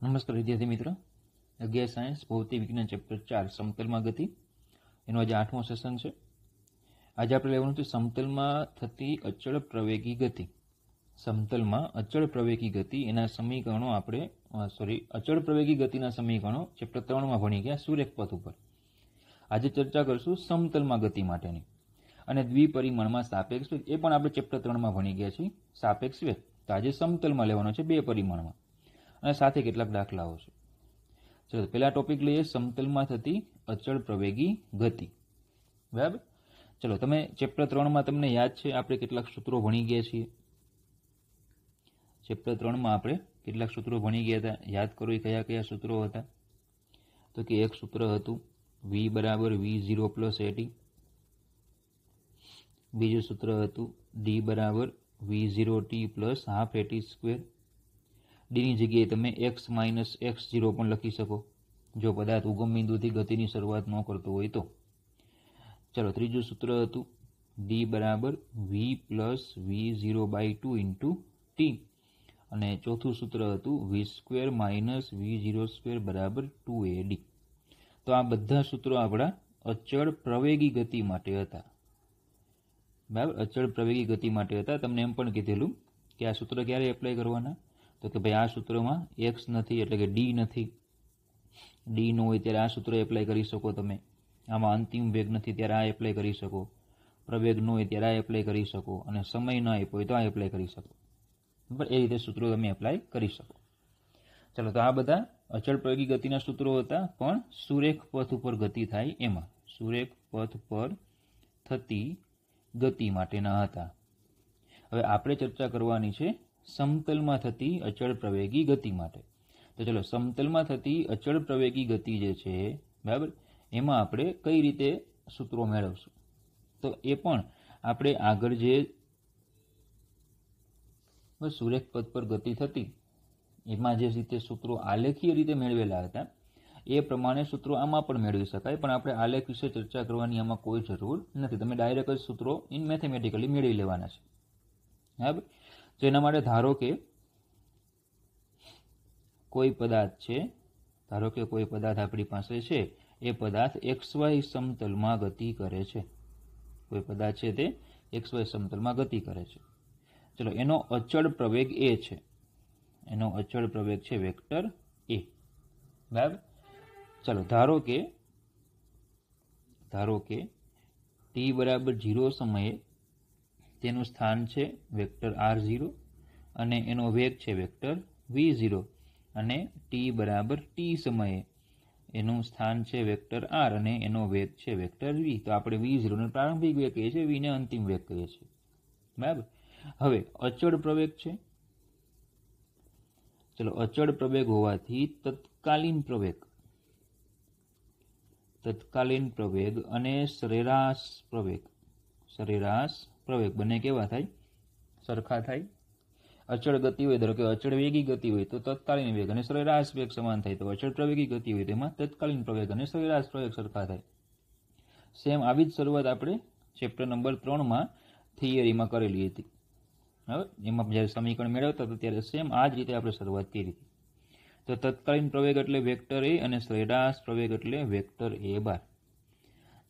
નમસ્કાર વિદ્યાર્થી મિત્રો, 11 સાયન્સ ભૌતિક વિજ્ઞાન ચેપ્ટર 4 સમતલમાં ગતિ એનો આજે 8મો સેશન છે. આજે આપણે લેવાનું છે સમતલમાં થતી અચળ પ્રવેગી ગતિ. સમતલમાં અચળ પ્રવેગી ગતિ એના સમીકરણો આપણે અચળ પ્રવેગી ગતિના સમીકરણો ચેપ્ટર 3માં ભણી ગયા સુરેખ પથ ઉપર. આજે ચર્ચા કરશું સમતલમાં ગતિ માટેની અને દ્વિપરિમાણમાં સાપેક્ષ વેગ. એ પણ આપણે ચેપ્ટર 3માં ભણી ગયા છીએ સાપેક્ષ વેગ. તો આજે સમતલમાં લેવાનો છે 2 પરિમાણમાં અને સાથે કેટલાક દાખલાઓ છે. ચલો પહેલા ટોપિક લઈએ, સમતલમાં થતી અચળ પ્રવેગી ગતિ. બરાબર. ચલો તમે ચેપ્ટર 3માં તમને યાદ છે આપણે કેટલાક સૂત્રો ભણી ગયા છીએ. ચેપ્ટર 3માં આપણે કેટલાક સૂત્રો ભણી ગયા હતા, યાદ કરો એ કયા કયા સૂત્રો હતા. તો કે એક સૂત્ર હતું v બરાબર v0 પ્લસ at. બીજું સૂત્ર હતું d બરાબર v0t plus half at square. ડીની જગ્યાએ તમે x માઇનસ x0 પણ લખી શકો જો પદાર્થ ઉગમ બિંદુથી ગતિની શરૂઆત ન કરતો હોય તો. ચલો ત્રીજું સૂત્ર હતું d બરાબર v plus v0/2 into t. અને ચોથું સૂત્ર હતું v square minus v0 square બરાબર 2ad. તો આ બધા સૂત્રો આપણા અચળ પ્રવેગી ગતિ માટે હતા. બરાબર, અચળ પ્રવેગી ગતિ માટે હતા. તમને એમ પણ કીધેલું કે આ સૂત્ર ક્યારે એપ્લાય કરવાના. તો કે ભાઈ આ સૂત્રમાં x નથી એટલે કે d નથી. d ન હોય ત્યારે આ સૂત્ર એપ્લાય કરી શકો તમે. આમાં અંતિમ વેગ નથી ત્યારે આ એપ્લાય કરી શકો. પ્રવેગ ન હોય ત્યારે આ એપ્લાય કરી શકો. અને સમય ન આપ્યો હોય તો આ એપ્લાય કરી શકો. બરાબર, એ રીતે સૂત્રો તમે એપ્લાય કરી શકો. ચલો, તો આ બધા અચળ પ્રવેગી ગતિના સૂત્રો હતા, પણ સુરેખ પથ ઉપર ગતિ થાય એમાં, સુરેખ પથ પર થતી ગતિ માટેના હતા. હવે આપણે ચર્ચા કરવાની છે સમતલમાં થતી અચળ પ્રવેગી ગતિ માટે. તો ચલો, સમતલમાં થતી અચળ પ્રવેગી ગતિ જે છે, બરાબર, એમાં આપણે કઈ રીતે સૂત્રો મેળવશું. તો એ પણ આપણે આગળ જે સુરેખ પથ પર ગતિ થતી એમાં જે રીતે સૂત્રો આલેખીય રીતે મેળવેલા હતા એ પ્રમાણે સૂત્રો આમાં પણ મેળવી શકાય, પણ આપણે આલેખ વિશે ચર્ચા કરવાની આમાં કોઈ જરૂર નથી. તમે ડાયરેક્ટ જ સૂત્રો ઇન મેથેમેટિકલી મેળવી લેવાના છે. બરાબર. તો એના માટે ધારો કે કોઈ પદાર્થ છે, ધારો કે કોઈ પદાર્થ આપણી પાસે છે, એ પદાર્થ XY સમતલમાં ગતિ કરે છે. કોઈ પદાર્થ છે તે XY સમતલમાં ગતિ કરે છે. ચલો, એનો અચળ પ્રવેગ a છે. એનો અચળ પ્રવેગ છે વેક્ટર a. બરાબર. ચલો, ધારો કે t બરાબર 0 સમયે તેનું સ્થાન છે વેક્ટર r0 અને એનો વેગ છે વેક્ટર v0. અને t બરાબર t સમયે એનું સ્થાન છે વેક્ટર r અને એનો વેગ છે વેક્ટર v. તો આપણે v0 ને પ્રારંભિક વેગ કહીએ છીએ, v ને અંતિમ વેગ કહીએ છીએ. બરાબર. હવે અચળ પ્રવેગ છે. ચલો, અચળ પ્રવેગ હોવાથી તત્કાલીન પ્રવેગ અને સરેરાશ પ્રવેગ બંને કેવા થાય? સરખા થાય. અચળ ગતિ હોય, ધારો કે અચળ વેગી ગતિ હોય તો તત્કાલીન વેગ અને સરેરાશ વેગ સમાન થાય. તો અચળ પ્રવેગી ગતિ હોય તેમાં તત્કાલીન પ્રવેગ અને સરેરાશ પ્રવેગ સરખા થાય. સેમ આવી જ શરૂઆત આપણે ચેપ્ટર નંબર 3માં થિયરીમાં કરેલી હતી. હવે એમાં જ્યારે સમીકરણ મેળવતા હતા ત્યારે સેમ આ જ રીતે આપણે શરૂઆત કરી હતી. તો તત્કાલીન પ્રવેગ એટલે વેક્ટર a અને સરેરાશ પ્રવેગ એટલે વેક્ટર a બાર.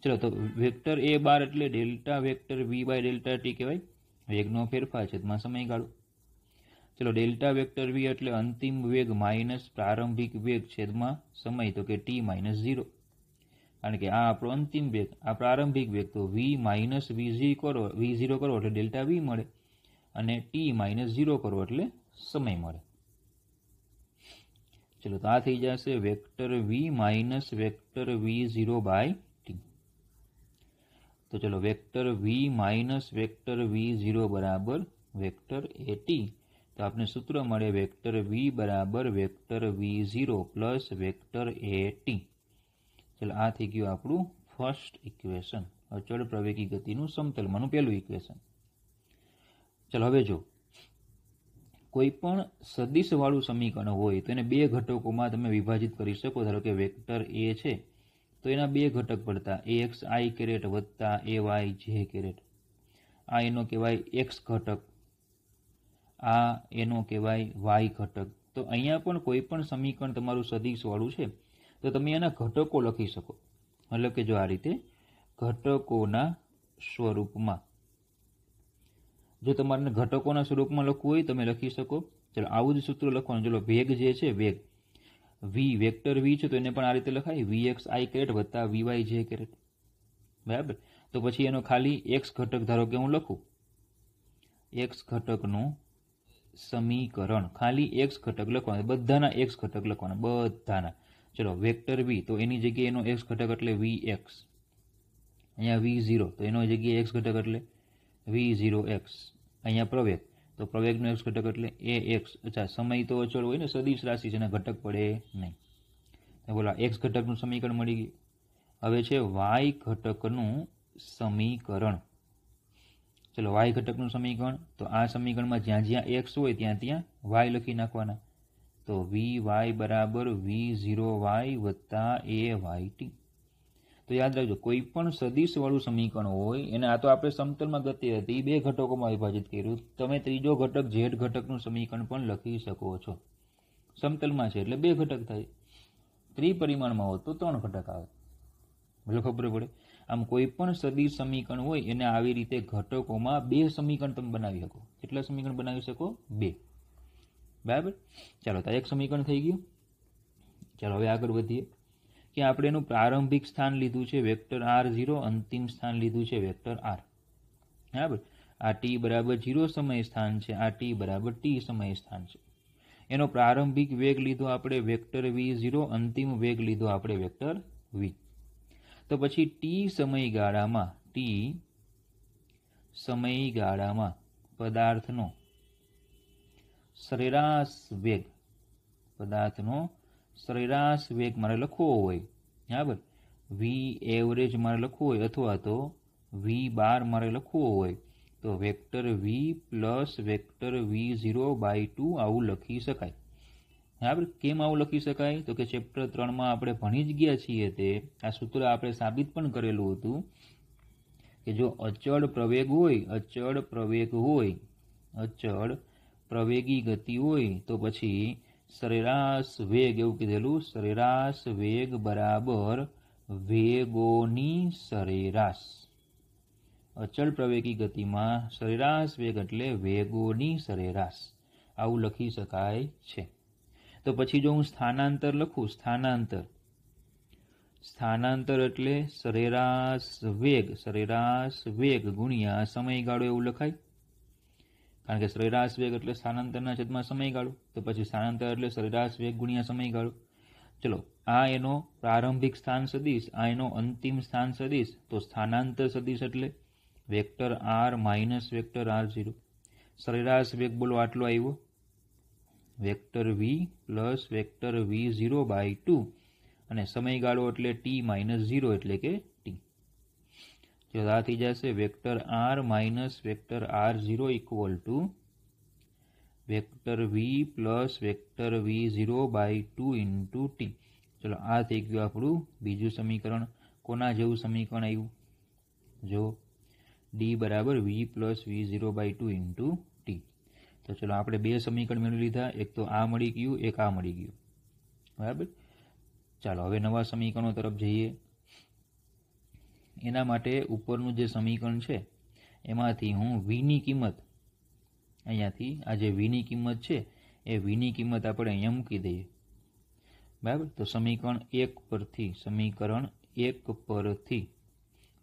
ચલો, તો વેક્ટર a બાર એટલે ડેલ્ટા વેક્ટર v/ડેલ્ટા t કહેવાય. વેગનો ફેરફાર છેદમાં સમયગાળો. ચલો, ડેલ્ટા વેક્ટર v એટલે અંતિમ વેગ માઇનસ પ્રારંભિક વેગ છેદમાં સમય, તો કે t માઇનસ 0. કારણ કે આ આપણો અંતિમ વેગ, આ પ્રારંભિક વેગ. તો v માઇનસ v0 કરો એટલે ડેલ્ટા v મળે અને t માઇનસ 0 કરો એટલે સમય મળે. ચલો, તો આ થઈ જશે vector v minus vector v0/t. તો ચલો, vector v minus vector v0 બરાબર વેક્ટર at. તો આપણે સૂત્ર મળે વેક્ટર v બરાબર vector v0 plus vector at. ચલો, આ થઈ ગયું આપણું ફર્સ્ટ ઇક્વેશન, અચળ પ્રવેગી ગતિનું સમતલમાંનું પહેલું ઇક્વેશન. ચલો, હવે જો કોઈ પણ સદિશવાળું સમીકરણ હોય તો એને 2 ઘટકોમાં તમે વિભાજિત કરી શકો. ધારો કે વેક્ટર a છે તો એના 2 ઘટક પડતા axi વત્તા ayj. આ એનો કહેવાય x ઘટક, આ એનો કહેવાય y ઘટક. તો અહીંયા પણ કોઈ પણ સમીકરણ તમારું સદિશવાળું છે તો તમે એના ઘટકો લખી શકો, મતલબ કે જો આ રીતે ઘટકોના સ્વરૂપમાં, જો તમારે ઘટકોના સ્વરૂપમાં લખવું હોય તમે લખી શકો. ચલો આવું જ સૂત્ર લખવાનું. ચલો વેગ જે છે વેગ વી, વેક્ટર વી છે તો એને પણ આ રીતે લખાય vx i કેરેટ વત્તા vy j કેરેટ, બરાબર. તો પછી એનો ખાલી x ઘટક ધારો કે હું લખું, x ઘટકનું સમીકરણ, ખાલી x ઘટક લખવાનું, બધાના x ઘટક લખવાના, બધાના. ચલો વેક્ટર વી તો એની જગ્યાએ એનો x ઘટક એટલે vx, અહીંયા v0 તો એનો જગ્યાએ x ઘટક એટલે v0x, અહીંયા પ્રવેગ તો પ્રવેગનો x ઘટક એટલે ax. અચ્છા, સમય તો અચળ હોય ને, સદિશ રાશિ છે, એના ઘટક પડે નહીં. બોલો x ઘટકનું સમીકરણ મળી ગયું. હવે છે y ઘટકનું સમીકરણ. ચલો y ઘટકનું સમીકરણ, તો આ સમીકરણમાં જ્યાં જ્યાં x હોય ત્યાં ત્યાં y લખી નાખવાના. તો vy બરાબર v0y વત્તા ayt. તો યાદ રાખજો, કોઈ પણ સદિશવાળું સમીકરણ હોય એને, આ તો આપણે સમતલમાં ગતિ હતી, બે ઘટકોમાં વિભાજિત કર્યું, તમે ત્રીજો ઘટક z ઘટકનું સમીકરણ પણ લખી શકો છો. સમતલમાં છે એટલે બે ઘટક થાય, ત્રિપરિમાણમાં હોય તો ત્રણ ઘટક આવે, ભલે ખબર પડે. આમ કોઈ પણ સદિશ સમીકરણ હોય એને આવી રીતે ઘટકોમાં બે સમીકરણ તમે બનાવી શકો. કેટલા સમીકરણ બનાવી શકો? બે, બરાબર. ચાલો તો એક સમીકરણ થઈ ગયું. ચાલો હવે આગળ વધીએ કે આપણે એનું પ્રારંભિક સ્થાન લીધું છે વેક્ટર r0, અંતિમ સ્થાન લીધું છે વેક્ટર r, બરાબર. આ t બરાબર 0 સમય સ્થાન છે, આ t બરાબર t સમય સ્થાન છે. એનો પ્રારંભિક વેગ લીધો આપણે વેક્ટર v0, અંતિમ વેગ લીધો આપણે વેક્ટર v. તો પછી t સમયગાળામાં પદાર્થનો સરેરાશ વેગ મારે લખવો હોય, બરાબર, v એવરેજ મારે લખવું હોય અથવા તો v બાર મારે લખવો હોય તો vector v plus vector v0/2 આવું લખી શકાય, બરાબર. કેમ આવું લખી શકાય? તો કે ચેપ્ટર 3માં આપણે ભણી જ ગયા છીએ તે આ સૂત્ર આપણે સાબિત પણ કરેલું હતું કે જો અચળ પ્રવેગી ગતિ હોય તો પછી સરેરાશ વેગ, એવું કીધેલું, સરેરાશ વેગ બરાબર વેગોની સરેરાશ. અચળ પ્રવેગી ગતિમાં સરેરાશ વેગ એટલે વેગોની સરેરાશ, આવું લખી શકાય છે. તો પછી જો હું સ્થાનાંતર લખું, સ્થાનાંતર એટલે સરેરાશ વેગ ગુણ્યા સમયગાળો એવું લખાય, કારણ કે સરેરાશ વેગ એટલે સ્થાનાંતરના છેદમાં સમયગાળો, તો પછી સ્થાનાંતર એટલે સરેરાશ વેગ ગુણ્યા સમયગાળો. ચલો આ એનો પ્રારંભિક સ્થાન સદિશ, આ એનો અંતિમ સ્થાન સદિશ, તો સ્થાનાંતર સદિશ એટલે vector r minus vector r0. સરેરાશ વેગ બોલો આટલો આવ્યો, vector v plus vector v0/2 અને સમયગાળો એટલે t-0 એટલે કે t. જો આ થઈ જશે vector r minus vector r0 equal to vector v plus vector v0/2 into t. ચલો આ થઈ ગયું આપણું બીજું સમીકરણ. કોના જેવું સમીકરણ આવ્યું? જો d બરાબર v plus v0/2 into t. તો ચલો આપણે બે સમીકરણ મેળવી લીધા, એક તો આ મળી ગયું, એક આ મળી ગયું, બરાબર. ચાલો હવે નવા સમીકરણો તરફ જઈએ. એના માટે ઉપરનું જે સમીકરણ છે એમાંથી હું v ની કિંમત, અહીંયાથી આ જે v ની કિંમત છે એ v ની કિંમત આપણે અહીંયા મૂકી દઈએ, બરાબર. તો સમીકરણ 1 પરથી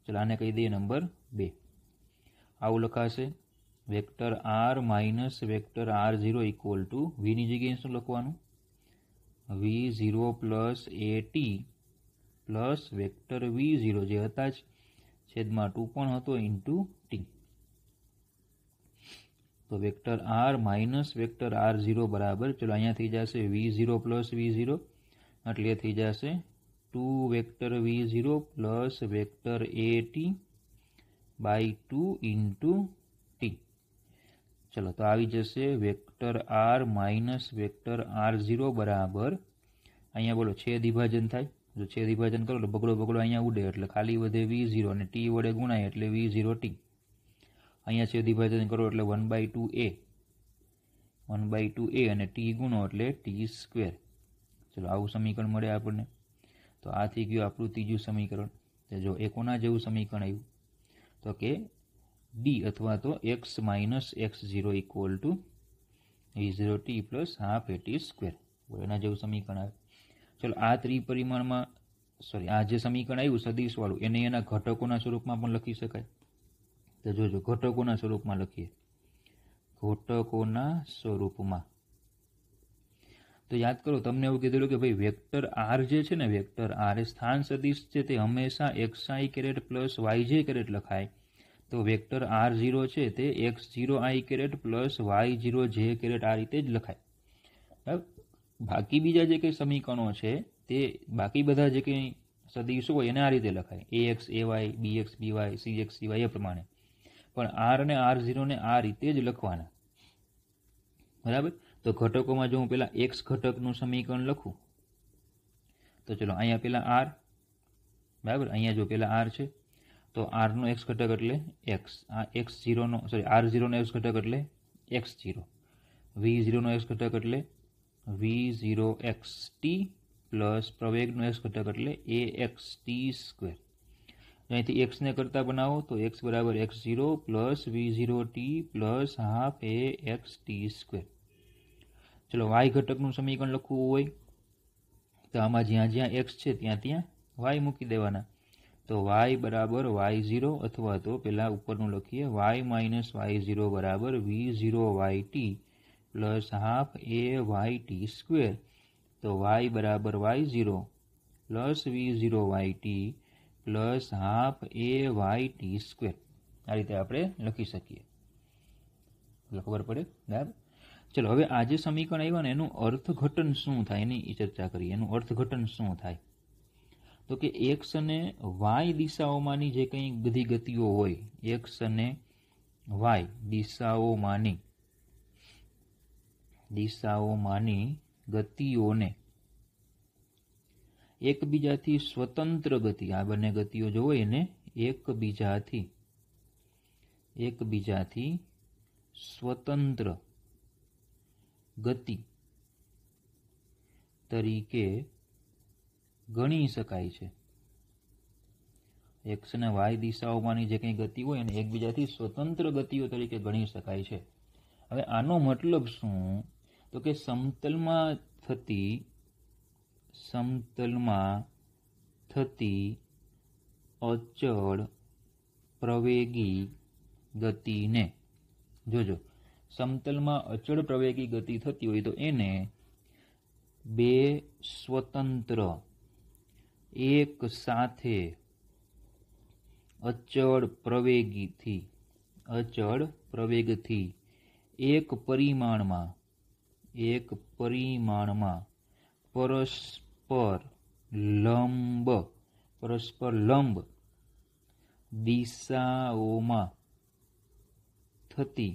ચલો આને કહી દઈએ નંબર 2. આવું લખાશે vector r minus vector r0 equal to v ની જગ્યાએ શું લખવાનું? v0 plus at plus vector v0 જે હતા જ છેદમાં 2 પણ હતો ઇન્ટુ t. તો vector r minus vector r0 બરાબર, ચલો અહીંયા થઈ જશે v0 પ્લસ v0 એટલે થઈ જશે 2 vector v0 plus vector at/2 into t. ચલો તો આવી જશે vector r minus vector r0 બરાબર, અહીંયા બોલો છેદ વિભાજન થાય, જો છેદ વિભાજન કરો તો બગડો અહીંયા ઉડે એટલે ખાલી વધે v0 અને t વડે ગુણાય એટલે v0t. અહીંયા છેદ વિભાજન કરો એટલે 1/2a 1/2a અને t ગુણો એટલે t². ચલો આવું સમીકરણ મળે આપણને. તો આ થઈ ગયું આપણું ત્રીજું સમીકરણ. તો જો એ કોના જેવું સમીકરણ આવ્યું તો કે d અથવા તો x - x0 = v0t + ½ એના જેવું સમીકરણ આવે. ચલો આ ત્રિપરિમાણમાં આ જે સમીકરણ આવ્યું સદિશવાળું એને એના ઘટકોના સ્વરૂપમાં પણ લખી શકાય. તો જોજો ઘટકોના સ્વરૂપમાં લખીએ. ઘટકોના સ્વરૂપમાં તો યાદ કરો તમને એવું કીધેલું કે ભાઈ વેક્ટર r જે છે ને વેક્ટર r એ સ્થાન સદિશ છે તે હંમેશા xi caret plus yj caret લખાય. તો વેક્ટર r0 છે તે x0i caret plus y0j caret આ રીતે જ લખાય. બાકી બીજા જે કંઈ સમીકરણો છે તે બાકી બધા જે કંઈ સદિશો હોય એને આ રીતે લખાય ax ay bx by cx cy એ પ્રમાણે. પણ r અને r0 ને આ રીતે જ લખવાના. બરાબર. તો ઘટકોમાં જો હું પેલા x ઘટકનું સમીકરણ લખું તો ચલો અહીંયા પેલા r, બરાબર, અહીંયા જો પેલા r છે તો r નો x ઘટક એટલે x, આ x0 નો r0 નો x ઘટક એટલે x0, v0 નો x ઘટક એટલે v0xt પ્લસ પ્રવેગનો x ઘટક એટલે axt². અહીંથી x ને કરતા બનાવો તો x બરાબર x0 plus v0t plus ½axt². ચલો y ઘટકનું સમીકરણ લખવું હોય તો આમાં જ્યાં જ્યાં x છે ત્યાં ત્યાં y મૂકી દેવાના. તો y બરાબર y0 અથવા તો પેલા ઉપરનું લખીએ y - y0 બરાબર v0yt પ્લસ ½ તો y બરાબર y0 પ્લસ v0yt પ્લસ ½ આ રીતે આપણે લખી શકીએ. ખબર પડે? બરાબર. ચલો હવે આ જે સમીકરણ આવ્યા ને એનું અર્થઘટન શું થાય એની ચર્ચા કરીએ. એનું અર્થઘટન શું થાય તો કે x અને y દિશાઓમાંની જે કંઈ બધી ગતિઓ હોય x અને y દિશાઓમાંની ગતિઓને એકબીજાથી સ્વતંત્ર ગતિ, આ બંને ગતિઓ જો હોય એને એકબીજાથી સ્વતંત્ર ગતિ તરીકે ગણી શકાય છે. x અને y દિશાઓમાંની જે કંઈ ગતિ હોય એને એકબીજાથી સ્વતંત્ર ગતિઓ તરીકે ગણી શકાય છે. હવે આનો મતલબ શું તો કે સમતલમાં થતી અચળ પ્રવેગી ગતિને, જોજો સમતલમાં અચળ પ્રવેગી ગતિ થતી હોય તો એને બે સ્વતંત્ર એક સાથે અચળ પ્રવેગથી એક પરિમાણમાં પરસ્પર લંબ દિશાઓમાં થતી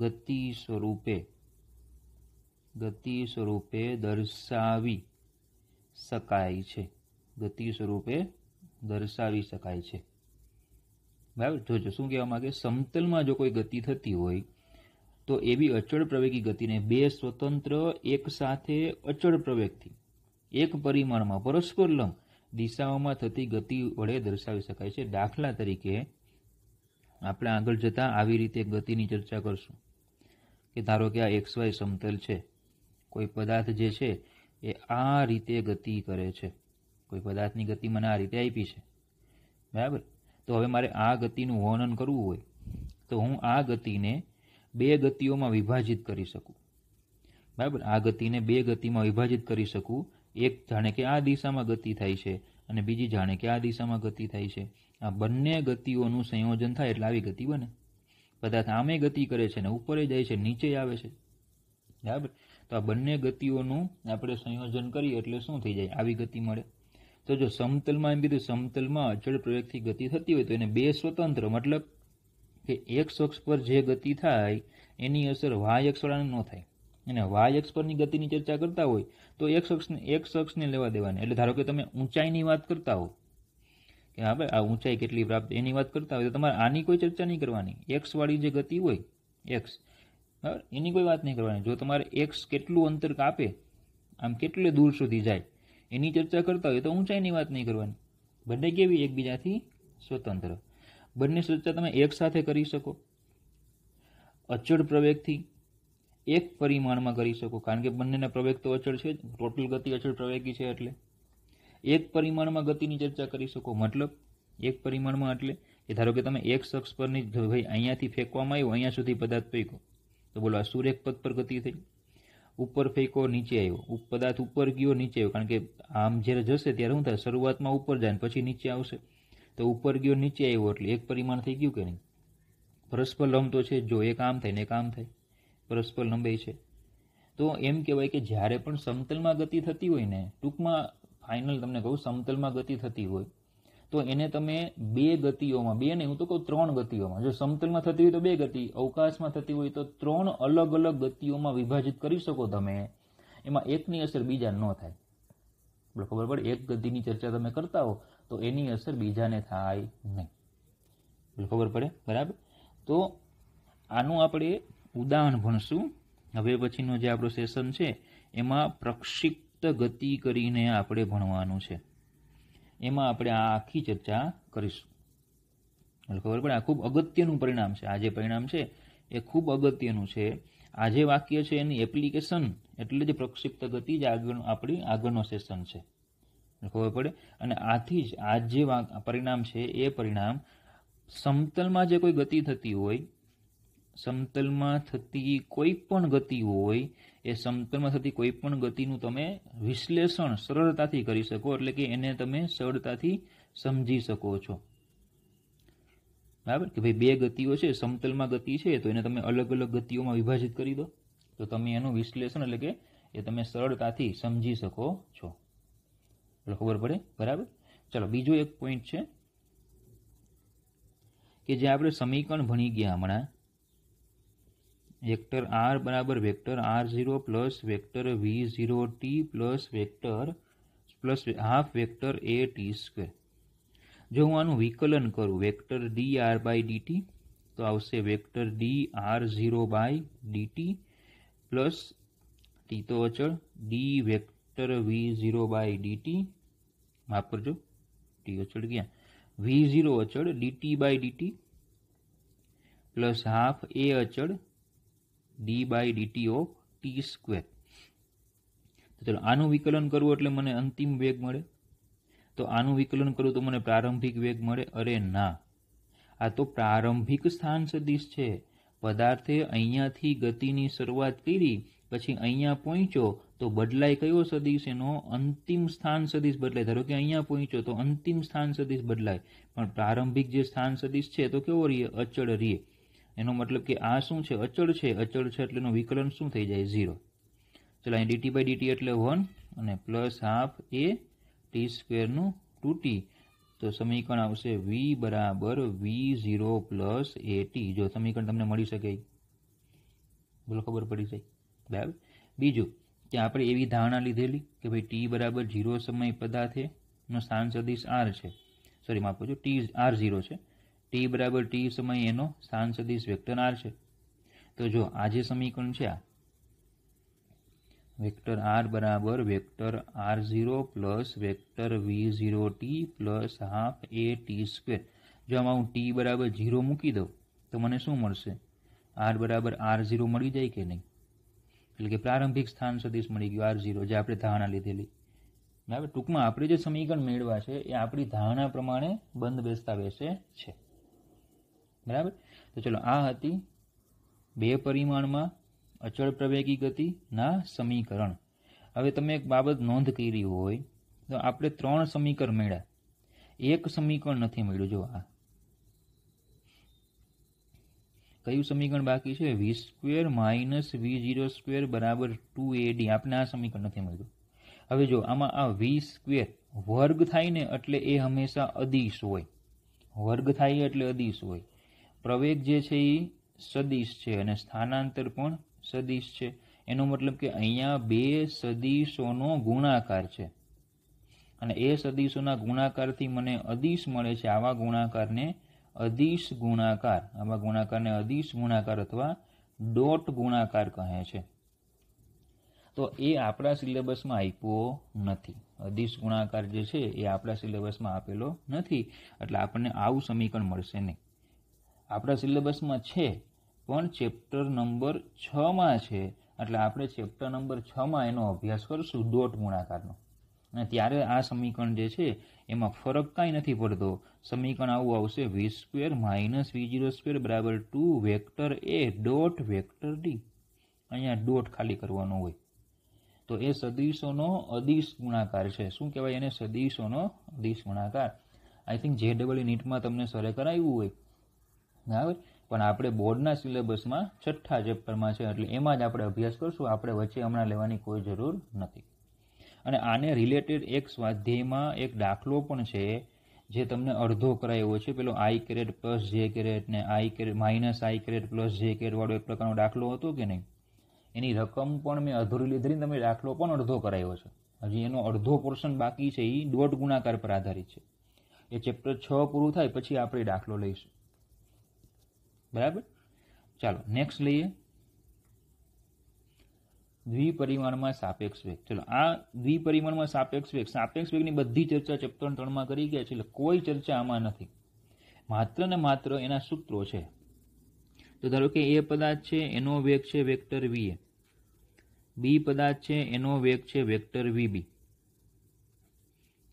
ગતિ સ્વરૂપે દર્શાવી શકાય છે. બરાબર. જોજો શું કહેવા માંગે, સમતલમાં જો કોઈ ગતિ થતી હોય તો એવી અચળ પ્રવેગી ગતિને બે સ્વતંત્ર એક સાથે અચળ પ્રવેગથી એક પરિમાણમાં પરસ્પર લંબ દિશાઓમાં થતી ગતિ વડે દર્શાવી શકાય છે. દાખલા તરીકે આપણે આગળ જતા આવી રીતે ગતિની ચર્ચા કરશું કે ધારો કે આ XY સમતલ છે, કોઈ પદાર્થ જે છે એ આ રીતે ગતિ કરે છે, કોઈ પદાર્થની ગતિ મને આ રીતે આપી છે. બરાબર. તો હવે મારે આ ગતિનું વર્ણન કરવું હોય તો હું આ ગતિને બે ગતિઓમાં વિભાજિત કરી શકું. બરાબર. આ ગતિને બે ગતિમાં વિભાજિત કરી શકું. એક જાણે કે આ દિશામાં ગતિ થાય છે અને બીજી જાણે કે આ દિશામાં ગતિ થાય છે. આ બંને ગતિઓનું સંયોજન થાય એટલે આવી ગતિ બને. પદાર્થ આમે ગતિ કરે છે ને ઉપર જાય છે, નીચે આવે છે. બરાબર. તો આ બંને ગતિઓનું આપણે સંયોજન કરીએ એટલે શું થઈ જાય, આવી ગતિ મળે. તો જો સમતલમાં એમ કીધું સમતલમાં અચળ પ્રવેગથી ગતિ થતી હોય તો એને બે સ્વતંત્ર, મતલબ કે x અક્ષ પર જે ગતિ થાય એની અસર y અક્ષ વાળાને ન થાય. અને y અક્ષ પરની ગતિની ચર્ચા કરતા હોય તો x અક્ષને લેવા દેવાની. એટલે ધારો કે તમે ઊંચાઈની વાત કરતા હો કે હા ભાઈ આ ઊંચાઈ કેટલી પ્રાપ્ત એની વાત કરતા હોય તો તમારે આની કોઈ ચર્ચા નહીં કરવાની. x વાળી જે ગતિ હોય x બરાબર, એની કોઈ વાત નહીં કરવાની. જો તમારે એક્સ કેટલું અંતર કાપે, આમ કેટલે દૂર સુધી જાય, એની ચર્ચા કરતા હોય તો ઊંચાઈની વાત નહીં કરવાની. બંને કેવી? એકબીજાથી સ્વતંત્ર. બંને ચર્ચા તમે એક સાથે કરી શકો. અચળ પ્રવેગથી એક પરિમાણમાં કરી શકો, કારણ કે બંનેના પ્રવેગ તો અચળ છે જ, ટોટલ ગતિ અચળ પ્રવેગી છે. એટલે એક પરિમાણમાં ગતિની ચર્ચા કરી શકો. મતલબ એક પરિમાણમાં એટલે કે ધારો કે તમે એક અક્ષ પરની, ભાઈ અહીંયાથી ફેંકવામાં આવ્યો, અહીંયા સુધી પદાર્થ ફેંકો, તો બોલો આ સુરેખ પદ પર ગતિ થઈ. ઉપર ફેંકો, નીચે આવ્યો, પદાર્થ ઉપર ગયો, નીચે આવ્યો, કારણ કે આમ જ્યારે જશે ત્યારે શું થાય? શરૂઆતમાં ઉપર જાય પછી નીચે આવશે, તો ઉપર ગયો નીચે આવ્યો, એટલે એક પરિમાણ થઈ ગયું કે નહીં? પરસ્પર લંબ તો છે, જો એક આમ થાય ને એક આમ થાય, પરસ્પર લંબાઈ છે. તો એમ કહેવાય કે જ્યારે પણ સમતલમાં ગતિ થતી હોય ને, ટૂંકમાં ફાઇનલ તમને કહું, સમતલમાં ગતિ થતી હોય તો એને તમે બે ગતિઓમાં, બે નહીં હું તો કહું ત્રણ ગતિઓમાં, જો સમતલમાં થતી હોય તો બે ગતિ, અવકાશમાં થતી હોય તો ત્રણ અલગ અલગ ગતિઓમાં વિભાજિત કરી શકો તમે. એમાં એકની અસર બીજા ન થાય. ખબર પડે? એક ગતિની ચર્ચા તમે કરતા હો તો એની અસર બીજાને થાય નહીં. ખબર પડે? બરાબર. તો આનું આપણે ઉદાહરણ ભણશું. હવે પછીનો જે આપણો સેશન છે એમાં પ્રક્ષિપ્ત ગતિ કરીને આપણે ભણવાનું છે. એમાં આપણે આ આખી ચર્ચા કરીશું. ખબર પડે? આ ખૂબ અગત્યનું પરિણામ છે. આ જે પરિણામ છે એ ખૂબ અગત્યનું છે. આ જે વાક્ય છે એની એપ્લિકેશન એટલે જ પ્રક્ષિપ્ત ગતિ જ આપણી આગળનો સેશન છે. ખબર પડે? અને આથી જ આ જે પરિણામ છે એ પરિણામ સમતલમાં જે કોઈ ગતિ થતી હોય, સમતલમાં થતી કોઈ પણ ગતિ હોય, એ સમતલમાં થતી કોઈ પણ ગતિનું તમે વિશ્લેષણ સરળતાથી કરી શકો, એટલે કે એને તમે સરળતાથી સમજી શકો છો. બરાબર? કે ભાઈ બે ગતિઓ છે, સમતલમાં ગતિ છે, તો એને તમે અલગ અલગ ગતિઓમાં વિભાજિત કરી દો તો તમે એનું વિશ્લેષણ એટલે કે એ તમે સરળતાથી સમજી શકો છો. ખબર પડે? બરાબર. ચલો, બીજો એક પોઈન્ટ છે કે જે આપણે સમીકરણ ભણી ગયા હમણાં, વેક્ટર r બરાબર vector r0 plus vector v0t plus vector plus half vector a t square. જો હું આનું વિકલન કરું વેક્ટર dr બાય dt તો આવશે vector dr0 by dt plus t તો અચળ d vector v0 by dt, માફ કરજો t અચળ ગયા, v0 અચળ dt by dt plus half a અચળ d by dt of t square. તો ચલો આનું વિકલન કરવું એટલે મને અંતિમ વેગ મળે, તો આનું વિકલન કરું તો મને પ્રારંભિક વેગ મળે. અરે ના, આ તો પ્રારંભિક સ્થાન સદિશ છે. પદાર્થે અહીંયાથી ગતિની શરૂઆત કરી, પછી અહીંયા પહોંચ્યો તો બદલાય કયો સદિશ? એનો અંતિમ સ્થાન સદિશ બદલાય. ધારો કે અહીંયા પહોંચ્યો તો અંતિમ સ્થાન સદિશ બદલાય, પણ પ્રારંભિક જે સ્થાન સદિશ છે તો કેવો રહીએ? અચળ રહીએ. એનો મતલબ કે આ શું છે? અચળ છે. અચળ છે એટલે એનું વિકલન શું થઈ જાય? 0. ચલો અહીં dt બાય dt એટલે 1 અને plus half a t સ્ક્વેરનું 2t, તો સમીકરણ આવશે v બરાબર v0 પ્લસ at. જો સમીકરણ તમને મળી શકે, બોલો ખબર પડી જાય. બરાબર. બીજું કે આપણે એવી ધારણા લીધેલી કે ભાઈ t બરાબર 0 સમય પદાર્થે નો સ્થાન સદિશ r છે, સોરી માફ કરજો, t r0 છે, t બરાબર t સમય એનો સ્થાન સદિશ વેક્ટર r છે. તો જો આ જે સમીકરણ છે, આ વેક્ટર r બરાબર vector r0 plus vector v0t plus half a t square. જો આમાં હું t બરાબર 0 મૂકી દઉં તો મને શું મળશે? r બરાબર r0 મળી જાય કે નહીં? એટલે કે પ્રારંભિક સ્થાન સદિશ મળી ગયું r0, જે આપણે ધારણા લીધેલી. બરાબર. ટૂંકમાં આપણે જે સમીકરણ મેળવ્યા છે એ આપણી ધારણા પ્રમાણે બંધ બેસતા બેસે છે. બરાબર. તો ચલો આ હતી બે પરિમાણમાં અચળ પ્રવેગી ગતિના સમીકરણ. હવે તમે એક બાબત નોંધ કરી હોય તો આપણે 3 સમીકરણ મળ્યા, એક સમીકરણ નથી મળ્યું. જો આ કયું સમીકરણ બાકી છે? v² માઇનસ v0² બરાબર 2ad. આપણે આ સમીકરણ નથી મળ્યું. હવે જો આમાં આ v² વર્ગ થાય ને એટલે એ હંમેશા અદિશ હોય. વર્ગ થાય એટલે અદિશ હોય. પ્રવેગ જે છે એ સદિશ છે અને સ્થાનાંતર પણ સદિશ છે. એનો મતલબ કે અહીંયા બે સદિશોનો ગુણાકાર છે અને એ સદિશોના ગુણાકારથી મને અદિશ મળે છે. આવા ગુણાકારને અદિશ ગુણાકાર, આવા ગુણાકારને અદિશ ગુણાકાર અથવા ડોટ ગુણાકાર કહે છે. તો એ આપણા સિલેબસમાં આપ્યો નથી. અદિશ ગુણાકાર જે છે એ આપણા સિલેબસમાં આપેલો નથી, એટલે આપણને આવું સમીકરણ મળશે નહીં. આપણા સિલેબસમાં છે પણ ચેપ્ટર નંબર 6માં છે, એટલે આપણે ચેપ્ટર નંબર 6માં એનો અભ્યાસ કરશું ડોટ ગુણાકારનો. અને ત્યારે આ સમીકરણ જે છે એમાં ફરક કાંઈ નથી પડતો. સમીકરણ આવું આવશે v² - v02 બરાબર 2 vector a dot vector d. અહીંયા ડોટ ખાલી કરવાનો હોય. તો એ સદિશોનો અદિશ ગુણાકાર છે. શું કહેવાય એને? સદિશોનો અદિશ ગુણાકાર. આઈ થિંક JEE નીટમાં તમને સરે કરાવ્યું હોય, બરાબર, પણ આપણે બોર્ડના સિલેબસમાં 6થા ચેપ્ટરમાં છે, એટલે એમાં જ આપણે અભ્યાસ કરશું. આપણે વચ્ચે હમણાં લેવાની કોઈ જરૂર નથી. અને આને રિલેટેડ એક સ્વાધ્યાયમાં એક દાખલો પણ છે જે તમને અડધો કરાયો છે. પેલો i² + j² ને -i² + j² વાળો એક પ્રકારનો દાખલો હતો કે નહીં, એની રકમ પણ મેં અધૂરી લીધેલી. તમે દાખલો પણ અડધો કરાયો છે. હજી એનો અડધો પોર્શન બાકી છે, એ ડોટ ગુણાકાર પર આધારિત છે. એ ચેપ્ટર 6 પૂરું થાય પછી આપણે દાખલો લઈશું, બરાબર. ચાલો નેક્સ્ટ લઈએ, દ્વિપરિમાણમાં સાપેક્ષ વેગ. ચલો આ દ્વિપરિમાણમાં સાપેક્ષ વેગની બધી ચર્ચા ચેપ્ટર 3માં કરી ગયા છે, એટલે કોઈ ચર્ચા આમાં નથી. માત્ર ને માત્ર એના સૂત્રો છે. તો ધારો કે એ પદાર્થ છે એનો વેગ છે વેક્ટર va, બી પદાર્થ છે એનો વેગ છે વેક્ટર vb.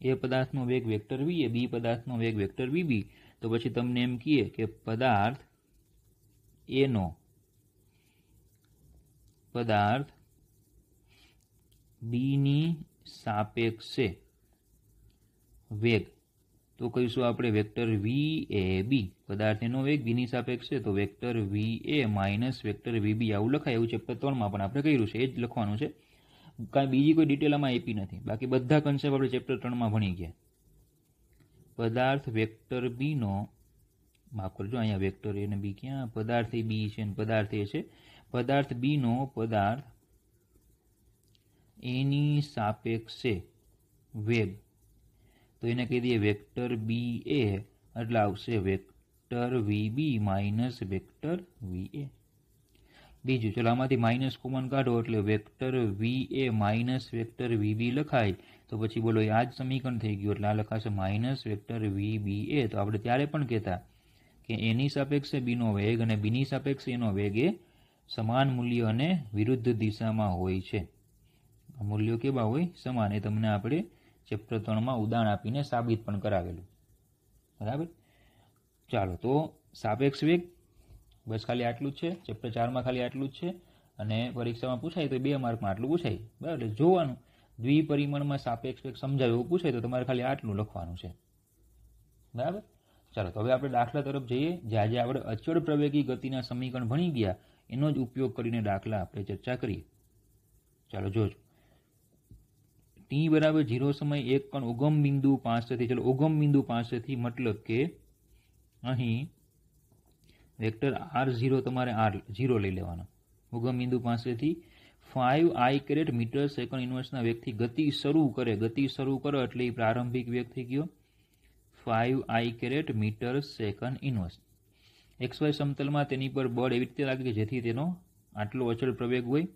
એ પદાર્થનો વેગ વેક્ટર va, બી પદાર્થનો વેગ વેક્ટર vb. તો પછી તમને એમ કહીએ કે પદાર્થ a નો પદાર્થ b ની સાપેક્ષે વેગ, તો કહીશું આપણે વેક્ટર vab. પદાર્થ એનો વેગ b ની સાપેક્ષે, તો વેક્ટર va - વેક્ટર vb આવું લખાય. એવું ચેપ્ટર 3માં પણ આપણે કર્યું છે, એ જ લખવાનું છે. કાંઈ બીજી કોઈ ડિટેલ આમાં આપી નથી. બાકી બધા કન્સેપ્ટ આપણે ચેપ્ટર 3માં ભણી ગયા. પદાર્થ વેક્ટર b નો, માફ કરજો અહીંયા વેક્ટર a ને b ક્યાં, પદાર્થ b છે ને પદાર્થ a છે. પદાર્થ b નો પદાર્થ a ની સાપેક્ષે વેગ, તો એને કહી દઈએ વેક્ટર ba, એટલે આવશે વેક્ટર vb - વેક્ટર va. બીજું, ચલો આમાંથી માઇનસ કોમન કાઢો એટલે વેક્ટર va - વેક્ટર vb લખાય. તો પછી બોલો આ જ સમીકરણ થઈ ગયું, એટલે આ લખાશે માઇનસ વેક્ટર vba. તો આપણે ત્યારે પણ કહેતા કે એની સાપેક્ષે b નો વેગ અને b ની સાપેક્ષે એનો વેગ એ સમાન મૂલ્ય અને વિરુદ્ધ દિશામાં હોય છે. મૂલ્યો કેવા હોય? સમાન. એ તમને આપણે ચેપ્ટર 3માં ઉદાહરણ આપીને સાબિત પણ કરાવેલું, બરાબર. ચાલો, તો સાપેક્ષ વેગ બસ ખાલી આટલું જ છે. ચેપ્ટર 4માં ખાલી આટલું જ છે, અને પરીક્ષામાં પૂછાય તો 2 માર્કમાં આટલું પૂછાય, બરાબર. એટલે જોવાનું, દ્વિપરિમાણમાં સાપેક્ષ વેગ સમજાવે એવું પૂછાય તો તમારે ખાલી આટલું લખવાનું છે, બરાબર. ચાલો, તો હવે આપણે દાખલા તરફ જઈએ. જે આજે આપણે અચળ પ્રવેગી ગતિના સમીકરણ ભણી ગયા એનો જ ઉપયોગ કરીને દાખલા આપણે ચર્ચા કરીએ. ચાલો જોજો. t બરાબર 0 સમય એક કણ ઉગમ બિંદુ પાસેથી, ચલો ઉગમ બિંદુ પાસેથી મતલબ કે અહીં વેક્ટર r0 તમારે r0 લઈ લેવાનો. ઉગમ બિંદુ પાસેથી 5i² મીટર સેકન્ડ ઇન્વર્સના વેગથી ગતિ શરૂ કરે. ગતિ શરૂ કરો એટલે એ પ્રારંભિક વેગ થઈ ગયો 5i² metre second inverse. XY સમતલમાં તેની પર બળ એવી રીતે લાગે કે જેથી તેનો આટલો અચળ પ્રવેગ હોય.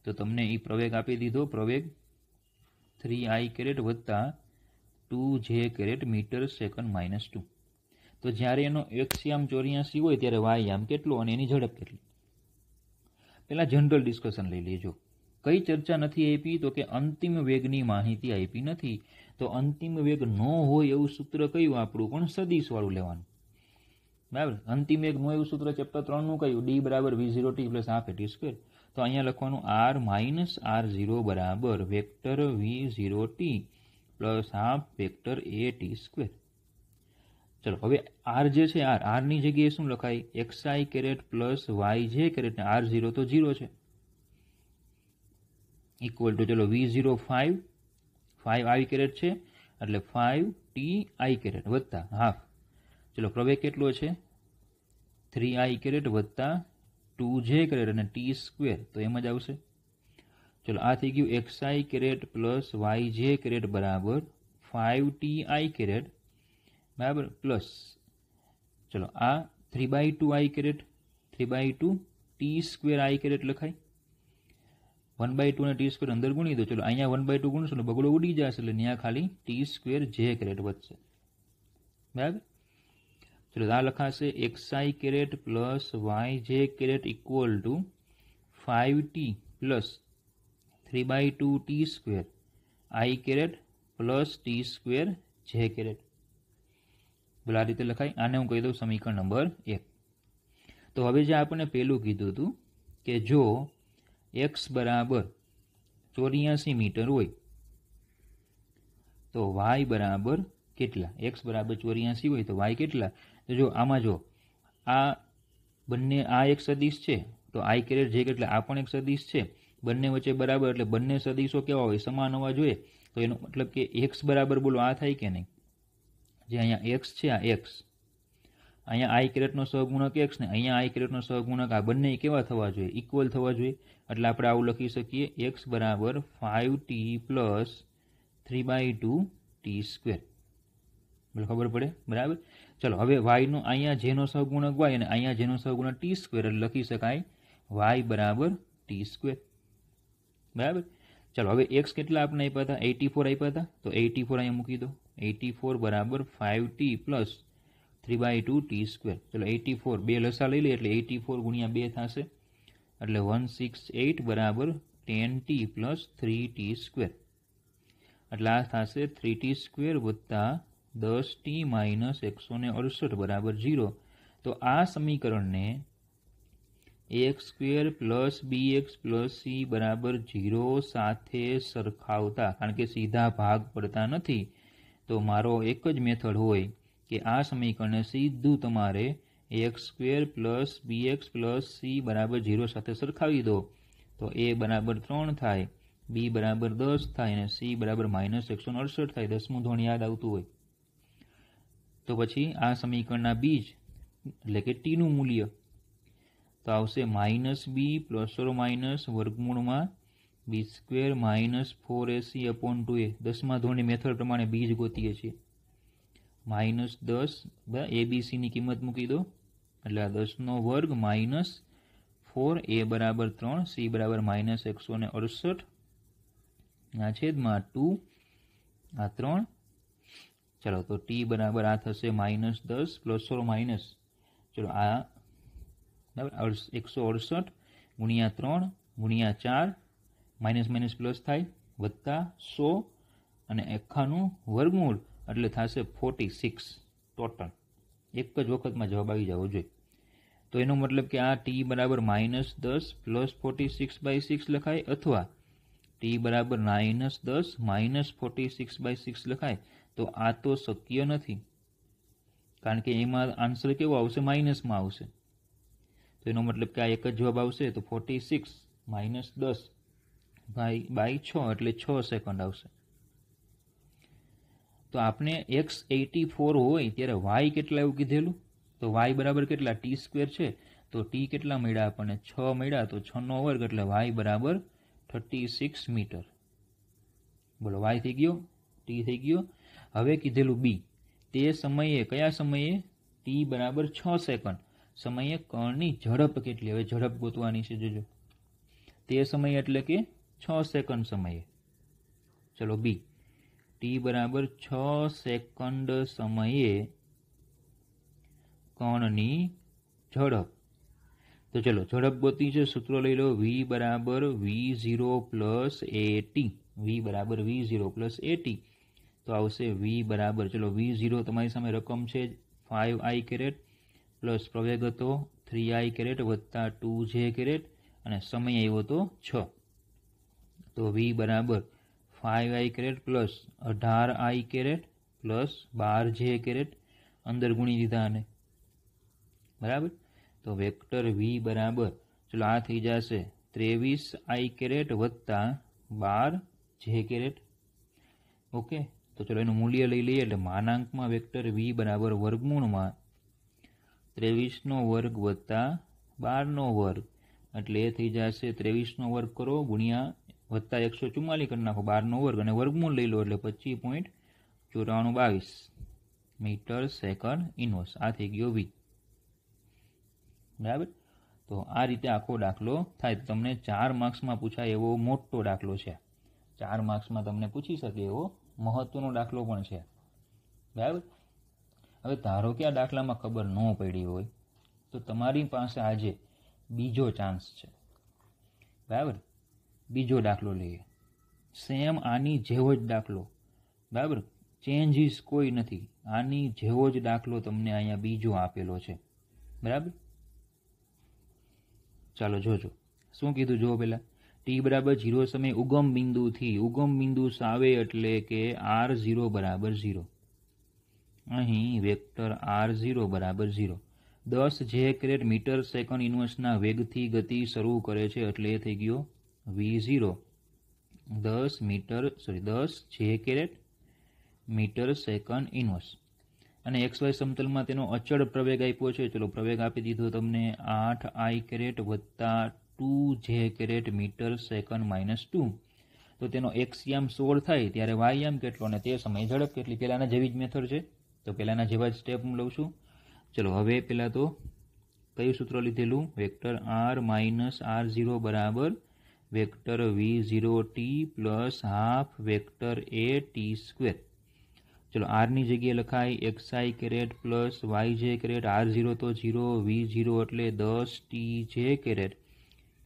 તો તમને એ પ્રવેગ આપી દીધો, પ્રવેગ 3i² વત્તા 2j² મીટર સેકન્ડ -2. તો જ્યારે એનો x યામ 84 હોય ત્યારે y યામ કેટલો અને એની ઝડપ કેટલી? પહેલા જનરલ ડિસ્કશન લઈ લેજો. કઈ ચર્ચા નથી આપી? તો કે અંતિમ વેગની માહિતી આપી નથી. તો અંતિમ વેગ ન હોય એવું સૂત્ર કયું આપણું? પણ સદિશ વાળું લેવાનું, બરાબર. અંતિમ વેગ નો એવું સૂત્ર ચેપ્ટર 3નું કયું? d બરાબર v0t + ½ તો અહીંયા લખવાનું r - r0 બરાબર વેક્ટર v0t + ½ વેક્ટર at². ચલો હવે r જે છે, r ની જગ્યાએ શું લખાય? xi² + yj², r0 તો 0 છે, ઇક્વલ ટુ, ચલો v0 5i² છે એટલે 5ti² વત્તા હાફ. ચલો પ્રવેગ કેટલો છે? 3i² વત્તા 2j² અને t², તો એમ જ આવશે. ચલો આ થઈ ગયું xi² + yj² બરાબર 5ti², બરાબર, પ્લસ ચલો આ 3/2i², 3/2 t² લખાય. 1/2 ને t² અંદર ગુણી દો. ચલો અહીંયા 1/2 ગુણશો એટલે બગડો ઉડી જશે એટલે ત્યાં ખાલી t²j² વધશે. બરાબર. ચલો આ લખાશે xi² plus yj² equal to 5t plus 3/2 t² i² plus t²j². બોલો આ રીતે લખાય. આને હું કહી દઉં સમીકરણ નંબર 1. તો હવે જે આપણને પેલું કીધું હતું કે જો x બરાબર 84 મીટર હોય તો y બરાબર કેટલા? x બરાબર 84 હોય તો y કેટલા? તો જો આમાં જો આ બંને આ એક સદિશ છે તો i² j કેટલા આ પણ એક સદિશ છે. બંને વચ્ચે બરાબર એટલે બંને સદિશો કેવા હોય? સમાન હોવા જોઈએ. તો એનો મતલબ કે x બરાબર બોલો આ થાય કે નહીં? જે અહીંયા x છે આ x, અહીંયા i² નો સહગુણક x ને અહીંયા i² નો સહગુણક આ બંને કેવા થવા જોઈએ? ઇક્વલ થવા જોઈએ. એટલે આપણે આવું લખી શકીએ x બરાબર 5t પ્લસ 3/2 t². બોલો ખબર પડે? બરાબર. ચલો હવે y નો અહીંયા જેનો સહગુણક y અને અહીંયા જેનો સહગુણક t² એટલે લખી શકાય y બરાબર t². બરાબર. ચલો હવે x કેટલા આપણે આપ્યા હતા? 84 આપ્યા હતા. તો 84 અહીંયા મૂકી દો. 84 બરાબર 5t પ્લસ 3/2 t². ચલો 84 બે લસા લઈ લઈએ એટલે 84 ગુણ્યા 2 થશે એટલે 168 બરાબર 10t પ્લસ 3t². એટલે આ થશે 3t² વત્તા 10t માઇનસ 168 બરાબર 0. તો આ સમીકરણને ax² plus bx plus c બરાબર 0 સાથે સરખાવતા, કારણ કે સીધા ભાગ પડતા નથી, તો મારો એક જ મેથડ હોય કે આ સમીકરણને સીધું તમારે ax² plus bx plus c બરાબર 0 સાથે સરખાવી દો તો a બરાબર 3 થાય, b બરાબર 10 થાય અને c બરાબર માઇનસ 168 થાય. 10મું ધોરણ યાદ આવતું હોય તો પછી આ સમીકરણના બીજ એટલે કે t નું મૂલ્ય તો આવશે -b પ્લસ ઓર માઇનસ વર્ગમૂળમાં b² માઇનસ 4ac/2a. 10મા ધોરણની મેથડ પ્રમાણે બીજ ગોતીએ છીએ. -10 abc ની કિંમત મૂકી દો એટલે આ 10નો વર્ગ માઇનસ 4a બરાબર 3 c બરાબર માઇનસ 168 આ છેદમાં 2 આ 3. ચલો તો t બરાબર આ થશે -10 પ્લસ ઓર માઇનસ ચલો આ બરાબર 168 ગુણ્યા 3 ગુણ્યા 4 માઇનસ માઇનસ પ્લસ થાય વત્તા 100 અને આખાનું વર્ગમૂળ એટલે થશે 46 ટોટલ. એક જ વખતમાં જવાબ આવી જવો જોઈએ. તો એનો મતલબ કે આ t બરાબર -10 પ્લસ 46/6 લખાય અથવા t બરાબર -10 માઇનસ 46/6 લખાય. તો આ તો શક્ય નથી કારણ કે એમાં આન્સર કેવો આવશે? માઇનસમાં આવશે. તો એનો મતલબ કે આ એક જ જવાબ આવશે. તો 46 માઇનસ 10 બાય 6 એટલે 6 સેકન્ડ આવશે. તો આપણે x84 હોય ત્યારે y કેટલા એવું કીધેલું? તો y બરાબર કેટલા? t² છે તો t કેટલા મળ્યા આપણને? 6 મળ્યા. તો 6 નો વર્ગ એટલે y બરાબર 36 મીટર. બોલો y થઈ ગયો, t થઈ ગયો. હવે કીધેલું b તે સમયે કયા સમયે? t બરાબર 6 સેકન્ડ સમયે કણની ઝડપ કેટલી? હવે ઝડપ ગોતવાની છે. જોજો તે સમયે એટલે કે 6 સેકન્ડ સમયે. ચલો b t બરાબર 6 સેકન્ડ સમયે કણની ઝડપ. તો ચલો ઝડપ ગોતી છે. સૂત્ર લઈ લો. v બરાબર v0 પ્લસ at. v બરાબર v0 પ્લસ at. તો આવશે v બરાબર ચલો v0 તમારી સામે રકમ છે 5i² પ્લસ પ્રવેગતો 3i² વત્તા 2j² અને સમય આવ્યો તો 6. તો v બરાબર 5i² plus 18i² plus 12j² અંદર ગુણી દીધા આને. બરાબર. તો વેક્ટર v બરાબર ચલો આ થઈ જશે 23i² વત્તા 12j². ઓકે. તો ચલો એનું મૂલ્ય લઈ લઈએ એટલે માનાંકમાં વેક્ટર v બરાબર વર્ગમૂળમાં 23 નો વર્ગ વત્તા 12 નો વર્ગ એટલે એ થઈ જશે 23 નો વર્ગ કરો ગુણ્યા વત્તા 144 કરી નાખો 12 નો વર્ગ અને વર્ગમૂળ લઈ લો એટલે 25.9422 મીટર સેકન્ડ ઇનવર્સ. આ થઈ ગયો v. બરાબર. તો આ રીતે આખો દાખલો થાય. તમને 4 માર્ક્સમાં પૂછાય એવો મોટો દાખલો છે. 4 માર્ક્સમાં તમને પૂછી શકે એવો મહત્વનો દાખલો પણ છે. બરાબર. હવે ધારો કે આ દાખલામાં ખબર ન પડી હોય તો તમારી પાસે આજે બીજો ચાન્સ છે. બરાબર. બીજો દાખલો લઈએ. સેમ આની જેવો જ દાખલો. બરાબર. ચેન્જીસ કોઈ નથી. આની જેવો જ દાખલો તમને અહીંયા બીજો આપેલો છે. બરાબર. ચાલો જોજો શું કીધું. જો પેલા t બરાબર 0 સમયે ઉગમ બિંદુ આવે એટલે કે r0 બરાબર 0. અહીં વેક્ટર r0 બરાબર 0 10 જે કેરેટ મીટર સેકન્ડ ઇન્વર્સના વેગથી ગતિ શરૂ કરે છે એટલે એ થઈ ગયો v0. 10 જે કેરેટ મીટર સેકન્ડ ઇન્વર્સ. અને XY સમતલમાં તેનો અચળ પ્રવેગ આપ્યો છે. ચલો પ્રવેગ આપી દીધો તમને 8i કેરેટ વત્તા 2j caret metre second minus 2. તો તેનો x યામ 16 થાય ત્યારે y યામ કેટલો અને તે સમયે ઝડપ કેટલી. પહેલાના જેવી જ મેથડ છે તો પહેલાના જેવા જ સ્ટેપ હું લઉં છું. ચલો હવે પહેલાં તો કયું સૂત્ર લીધેલું. વેક્ટર r માઇનસ r0 બરાબર vector v0t plus half vector a t square. ચલો r ની જગ્યાએ લખાય xi caret plus yj caret. r0 તો 0, v0 એટલે 10tj કેરેટ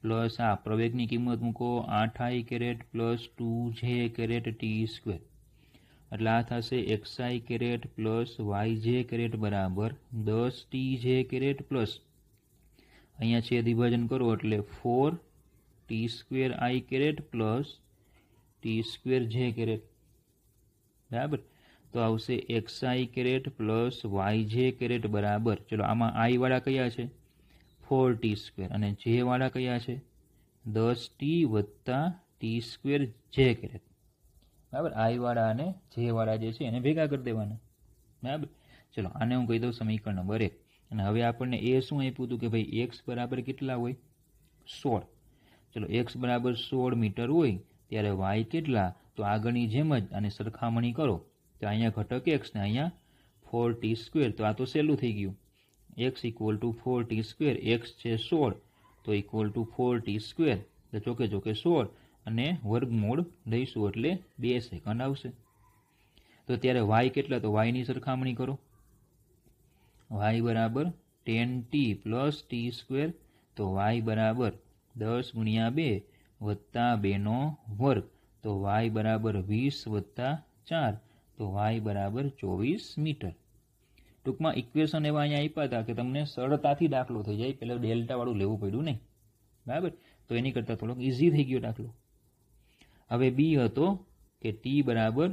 પ્લસ આ પ્રવેગની કિંમત મૂકો 8i caret plus 2j caret t square. એટલે આ થશે xi caret plus yj caret બરાબર 10tj કેરેટ પ્લસ અહીંયા છેદ વિભાજન કરો એટલે 4t square i caret plus t square j caret. બરાબર. તો આવશે xi caret plus yj caret બરાબર. ચલો આમાં i વાળા કયા છે 4t સ્ક્વેર અને j વાળા કયા છે 10t વત્તા t સ્ક્વેર j કેરેટ. બરાબર. i વાળા અને j વાળા જે છે એને ભેગા કરી દેવાના. બરાબર. ચલો આને હું કહી દઉં સમીકરણ નંબર 1. અને હવે આપણને એ શું આપ્યું હતું કે ભાઈ x બરાબર કેટલા હોય 16. ચલો x બરાબર 16 મીટર હોય ત્યારે y કેટલા. તો આગળની જેમ જ આને સરખામણી કરો તો અહીંયા ઘટક x ને અહીંયા 4t સ્ક્વેર. તો આ તો સહેલું થઈ ગયું. x equal to 4t square. x છે 16 તો ઇક્વલ ટુ 4t સ્ક્વેર. તો ચોકે ચોકે 16 અને વર્ગમૂળ લઈશું એટલે 2 સેકન્ડ આવશે. તો ત્યારે y કેટલા. તો y ની સરખામણી કરો. y બરાબર 10t પ્લસ t સ્ક્વેર. તો y બરાબર 10 ગુણ્યા 2 વત્તા 2નો વર્ગ. તો y બરાબર 20 વત્તા 4. તો y બરાબર 24 મીટર. ટૂંકમાં ઇક્વેશન એવા અહીંયા આપ્યા હતા કે તમને સરળતાથી દાખલો થઈ જાય. પહેલાં ડેલ્ટાવાળું લેવું પડ્યું નહીં. બરાબર. તો એની કરતાં થોડોક ઇઝી થઈ ગયો દાખલો. હવે બી હતો કે t બરાબર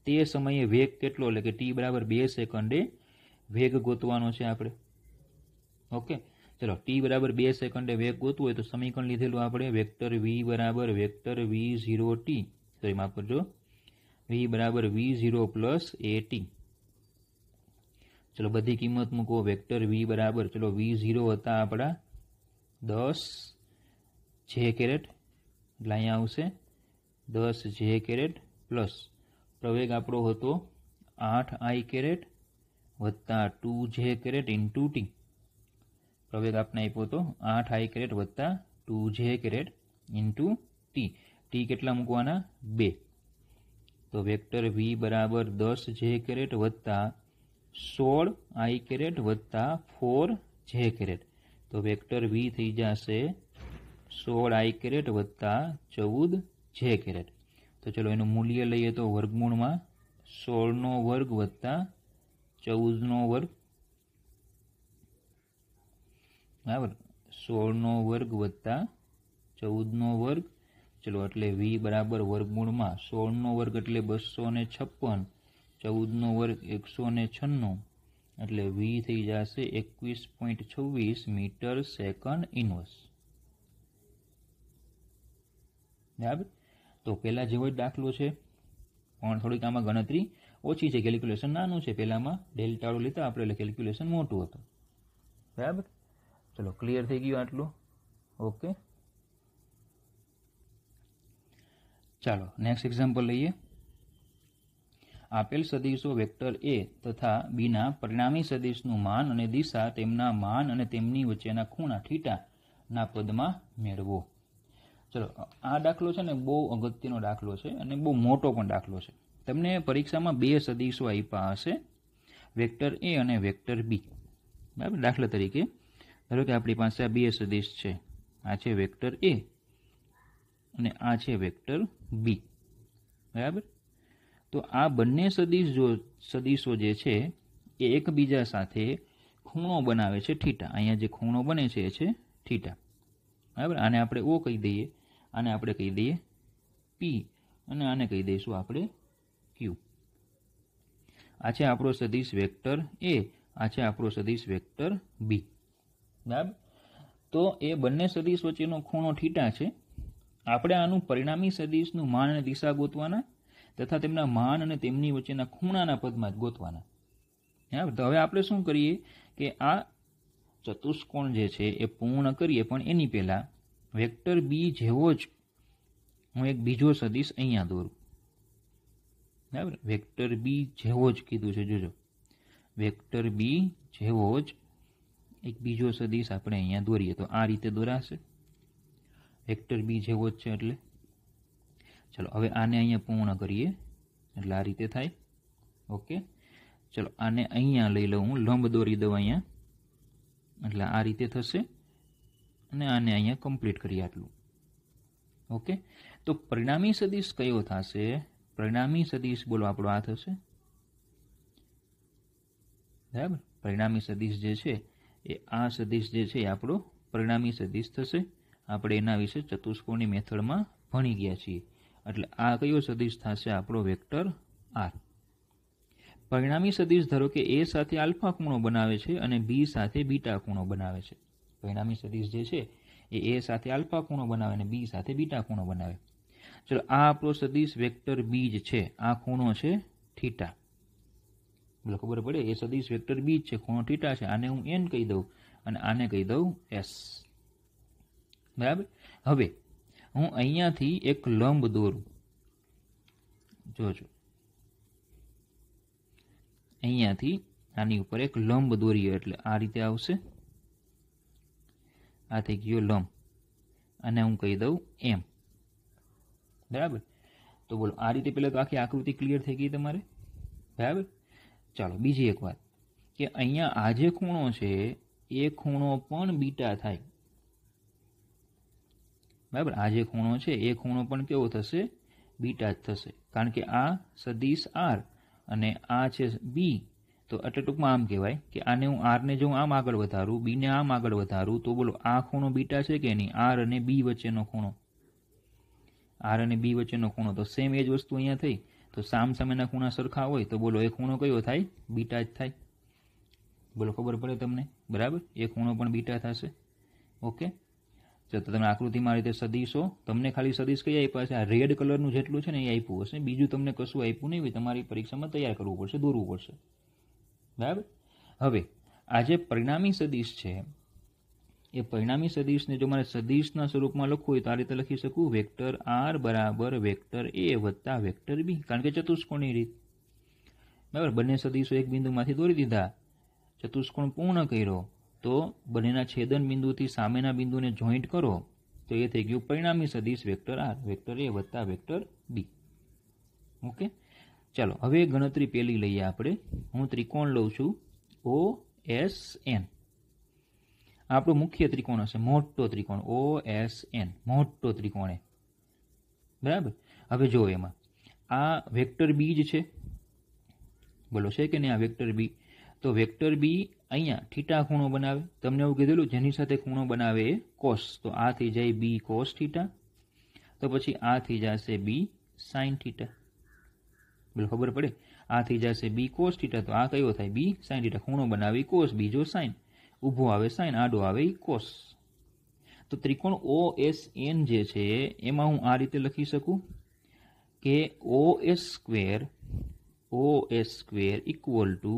તે સમયે વેગ કેટલો એટલે કે t બરાબર 2 સેકન્ડે વેગ ગોતવાનો છે આપણે. ઓકે. ચલો t બરાબર 2 સેકન્ડે વેગ ગોતવું હોય તો સમીકરણ લીધેલું આપણે વેક્ટર v બરાબર વેક્ટર v0t. તો એમાં કરજો v બરાબર v0 પ્લસ at. ચલો બધી કિંમત મૂકો. વેક્ટર v બરાબર ચલો v0 હતા આપણા 10 j કેરેટ એટલે અહીંયા આવશે 10 j કેરેટ પ્લસ પ્રવેગ આપણો હતો 8i કેરેટ વત્તા 2j કેરેટ ઇન્ટુ t. પ્રવેગ આપણે આપ્યો હતો 8i કેરેટ વત્તા 2j caret into t. t કેટલા મૂકવાના 2. તો વેક્ટર v બરાબર 10j કેરેટ વત્તા 16i કેરેટ વત્તા 4j કેરેટ. તો વેક્ટર v થઈ જશે 16i કેરેટ વત્તા 14j કેરેટ. તો ચલો એનું મૂલ્ય લઈએ તો વર્ગમૂળમાં 16નો વર્ગ વત્તા 14નો વર્ગ. બરાબર. 16નો વર્ગ વત્તા 14નો વર્ગ. ચલો એટલે v બરાબર વર્ગમૂળમાં 16નો વર્ગ એટલે 256. 14નો વર્ગ 196 એટલે v થઈ જશે 21.26 મીટર સેકન્ડ ઇન્વર્સ. બરાબર. તો પહેલાં જેવો જ દાખલો છે પણ થોડીક આમાં ગણતરી ઓછી છે. કેલ્ક્યુલેશન નાનું છે. પહેલાંમાં ડેલ્ટાળો લીધા આપણે એટલે કેલ્ક્યુલેશન મોટું હતું. બરાબર. ચલો ક્લિયર થઈ ગયું આટલું. ઓકે. ચાલો નેક્સ્ટ એક્ઝામ્પલ લઈએ. આપેલ સદિશો વેક્ટર a તથા b ના પરિણામી સદિશનું માન અને દિશા તેમના માન અને તેમની વચ્ચેના ખૂણા થીટા ના પદમાં મેળવો. ચલો, આ દાખલો છે ને બહુ અગત્યનો દાખલો છે અને બહુ મોટો પણ દાખલો છે. તમને પરીક્ષામાં બે સદીશો આપ્યા હશે, વેક્ટર એ અને વેક્ટર બી. બરાબર, દાખલા તરીકે ધારો કે આપણી પાસે આ બે સદીશ છે, આ છે વેક્ટર એ અને આ છે વેક્ટર બી. બરાબર, તો આ બંને સદીશો જે છે એ એકબીજા સાથે ખૂણો બનાવે છે થીટા. અહીંયા જે ખૂણો બને છે એ છે થીટા. બરાબર, આને આપણે ઓ કહી દઈએ, આને આપણે કહી દઈએ પી અને આને કહી દઈશું આપણે ક્યુ. આ છે આપણો સદીશ વેક્ટર એ, આ છે આપણો સદીશ વેક્ટર બી. બરાબર, તો એ બંને સદીશ વચ્ચેનો ખૂણો થીટા છે. આપણે આનું પરિણામી સદીશનું માન અને દિશા ગોતવાના તથા તેમના માન અને તેમની વચ્ચેના ખૂણાના પદમાં જ ગોતવાના. બરાબર, તો હવે આપણે શું કરીએ કે આ ચતુષ્કોણ જે છે એ પૂર્ણ કરીએ, પણ એની પહેલાં વેક્ટર બી જેવો જ હું એક બીજો સદીશ અહીંયા દોરું. બરાબર, વેક્ટર બી જેવો જ કીધું છે, જોજો, વેક્ટર બી જેવો જ એક બીજો સદીશ આપણે અહીંયા દોરીએ તો આ રીતે દોરાશે. વેક્ટર બી જેવો જ છે એટલે ચલો હવે આને અહીંયા પૂર્ણ કરીએ એટલે આ રીતે થાય. ઓકે, ચલો આને અહીંયા લઈ લઉં, હું લંબ દોરી દઉં અહીંયા એટલે આ રીતે થશે અને આને અહીંયા કમ્પ્લીટ કરીએ આટલું. ઓકે, તો પરિણામી સદીશ કયો થશે? પરિણામી સદીશ બોલો આપણો આ થશે. બરાબર, પરિણામી સદીશ જે છે એ આ સદીશ જે છે એ આપણો પરિણામી સદીશ થશે. આપણે એના વિશે ચતુષ્કોણની મેથડમાં ભણી ગયા છીએ. એટલે આ કયો સદીશ થશે? આપણો વેક્ટર આર. પરિણામી સદીશ ધારો કે એ સાથે આલ્ફા ખૂણો બનાવે છે અને બી સાથે બીટા ખૂણો બનાવે છે. પરિણામી સદીશ જે છે એ સાથે આલ્ફા ખૂણો બનાવે અને બી સાથે બીટા ખૂણો બનાવે. ચલો, આ આપણો સદીશ વેક્ટર બી જ છે, આ ખૂણો છે થીટા. બોલો, ખબર પડે? એ સદીશ વેક્ટર બી જ છે, ખૂણો થીટા છે. આને હું એન કહી દઉં અને આને કહી દઉં એસ. બરાબર, હવે હું અહીંયાથી એક લંબ દોરું, જોજો, અહીંયાથી આની ઉપર એક લંબ દોરીએ એટલે આ રીતે આવશે. આ થઈ ગયો લંબ અને હું કહી દઉં એમ. બરાબર, તો બોલો આ રીતે પહેલાં તો આખી આકૃતિ ક્લિયર થઈ ગઈ તમારે. બરાબર, ચાલો બીજી એક વાત કે અહીંયા આ જે ખૂણો છે એ ખૂણો પણ બીટા થાય. બરાબર, આ જે ખૂણો છે એ ખૂણો પણ કેવો થશે? બીટા જ થશે, કારણ કે આ સદીશ આર અને આ છે બી. તો એટલે ટૂંકમાં આમ કહેવાય કે આને હું આરને જો આમ આગળ વધારું, બીને આમ આગળ વધારું, તો બોલો આ ખૂણો બીટા છે કે નહીં? આર અને બી વચ્ચેનો ખૂણો, આર અને બી વચ્ચેનો ખૂણો. તો સેમ એ જ વસ્તુ અહીંયા થઈ. તો સામસામેના ખૂણા સરખા હોય તો બોલો એ ખૂણો કયો થાય? બીટા જ થાય. બોલો, ખબર પડે તમને? બરાબર, એ ખૂણો પણ બીટા થશે. ઓકે, ચાલો, તો તમે આકૃતિમાં રીતે સદીશો, તમને ખાલી સદીશ કઈ આપ્યા છે? આ રેડ કલરનું જેટલું છે ને એ આપ્યું હશે, બીજું તમને કશું આપ્યું નહીં હોય. તમારી પરીક્ષામાં તૈયાર કરવું પડશે, દોરવું પડશે. બરાબર, હવે આ જે પરિણામી સદીશ છે એ પરિણામી સદીશને જો મારે સદીશના સ્વરૂપમાં લખવું હોય તો આ રીતે લખી શકું, વેક્ટર આર બરાબર વેક્ટર એ વત્તા વેક્ટર બી, કારણ કે ચતુષ્કોણની રીત. બરાબર, બંને સદીશો એક બિંદુમાંથી દોરી દીધા, ચતુષ્કોણ પૂર્ણ કર્યો, તો બંનેના છેદન બિંદુથી સામેના બિંદુને જોઈન્ટ કરો તો એ થઈ ગયું પરિણામી સદીશ વેક્ટર આર, વેક્ટર એ વત્તા વેક્ટર બી. ઓકે, ચાલો હવે ગણતરી પેલી લઈએ આપણે. હું ત્રિકોણ લઉં છું ઓ એસ એન. આપણો મુખ્ય ત્રિકોણ હશે, મોટો ત્રિકોણ ઓ એસ એન, મોટો ત્રિકોણ એ. બરાબર, હવે જો એમાં આ વેક્ટર બી જ છે, બોલો છે કે નહીં આ વેક્ટર બી? તો વેક્ટર બી અહીંયા થીટા ખૂણો બનાવે. તમને એવું કીધેલું જેની સાથે ખૂણો બનાવે એ કોસ. તો આ થઈ જાય બી કોસ થીટા, તો પછી આ થઈ જશે બી સાઇન થીટા. બોલો, ખબર પડે? આ થઈ જશે બી કોસ થીટા, તો આ કયો થાય? બી સાઇન થીટા. ખૂણો બનાવી કોસ, બીજો સાઇન, ઊભો આવે સાઇન, આડો આવે કોસ. તો ત્રિકોણ ઓ એસ એન જે છે એમાં હું આ રીતે લખી શકું કે O S square equal to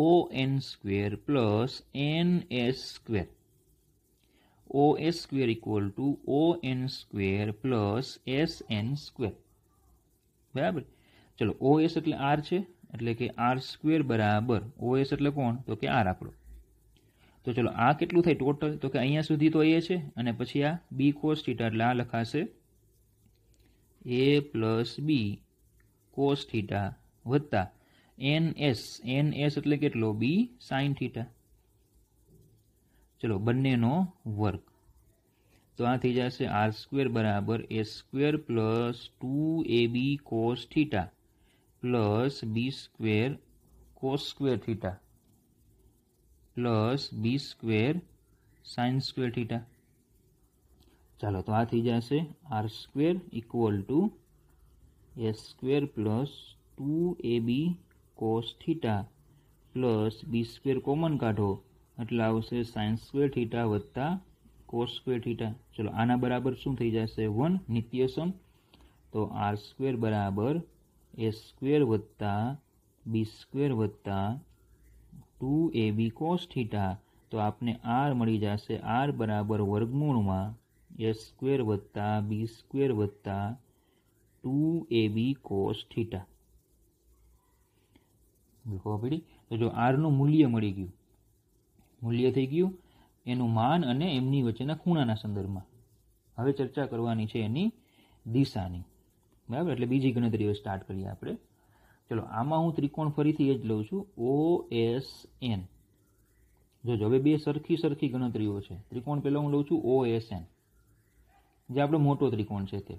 O N square plus N S square. O S square equal to O N square plus S N square. બરાબર, ચલો ઓ એસ એટલે આર છે, એટલે કે આર સ્ક્વેર બરાબર ઓ એસ એટલે કોણ? તો કે આર આપણો. તો ચલો આ કેટલું થાય ટોટલ, તો કે અહીંયા સુધી તો એ છે અને પછી આ બી કોસ થીટા એટલે આ લખાશે એ પ્લસ બી કોસ થીટા વત્તા એનએસ એટલે કેટલો બી સાઇન થીટા, ચલો બંનેનો વર્ગ. તો આ થઈ જશે આર સ્ક્વેર બરાબર A square plus 2ab cos theta plus B square cos square theta plus B square sine square theta. ચાલો તો આ થઈ જશે R square equal to A square plus 2ab cos theta plus B square common કાઢો એટલે આવશે sine square theta વત્તા cos square theta. ચલો આના બરાબર શું થઈ જશે 1 નિત્યસમ. તો આર સ્ક્વેર બરાબર એ સ્ક્વેર વત્તા બી સ્ક્વેર વત્તા 2ab કોસ થીટા. તો આપને આર મળી જશે આર બરાબર વર્ગમૂળમાં એ સ્ક્વેર વત્તા બી સ્ક્વેર વત્તા 2ab કોસ થીટા. તો જો આરનું મૂલ્ય મળી ગયું, મૂલ્ય થઈ ગયું એનું માન અને એમની વચ્ચેના ખૂણાના સંદર્ભમાં. હવે ચર્ચા કરવાની છે એની દિશાની, બરાબર. એટલે બીજી ગણતરીઓ સ્ટાર્ટ કરીએ આપણે. ચલો આમાં હું ત્રિકોણ ફરીથી એ જ લઉં છું OSN. જોજો હવે બે સરખી ગણતરીઓ છે. ત્રિકોણ પહેલા હું લઉં છું OSN, જે આપણો મોટો ત્રિકોણ છે તે.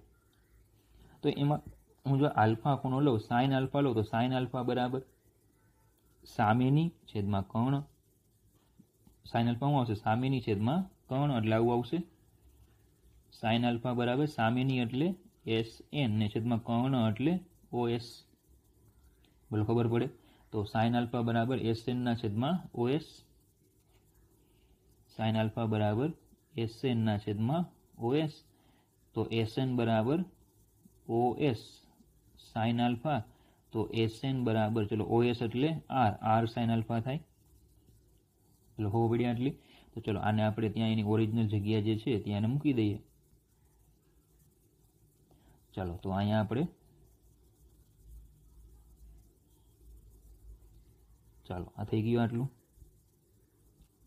તો એમાં હું જો આલ્ફા ખૂણો લઉં, સાઇન આલ્ફા લઉં, તો સાઇન આલ્ફા બરાબર સામેની છેદમાં કર્ણ. સાઇન આલ્ફા શું આવશે? સામેની છેદમાં કર્ણ એટલે આવું આવશે. સાઇન આલ્ફા બરાબર સામેની એટલે SN ને છેદમાં કર્ણ એટલે OS. બોલો ખબર પડે? તો સાઇન આલ્ફા બરાબર SN ના છેદમાં OS. સાઇન આલ્ફા બરાબર SN ના છેદમાં OS. તો SN બરાબર OS સાઇન આલ્ફા. તો SN બરાબર ચલો OS એટલે R સાઇન આલ્ફા થાય. ચલો હો પડ્યા આટલી. તો ચલો આને આપણે ત્યાં એની ઓરિજિનલ જગ્યા જે છે ત્યાં એને મૂકી દઈએ. ચાલો તો અહીંયા આપણે ચાલો આ થઈ ગયું આટલું,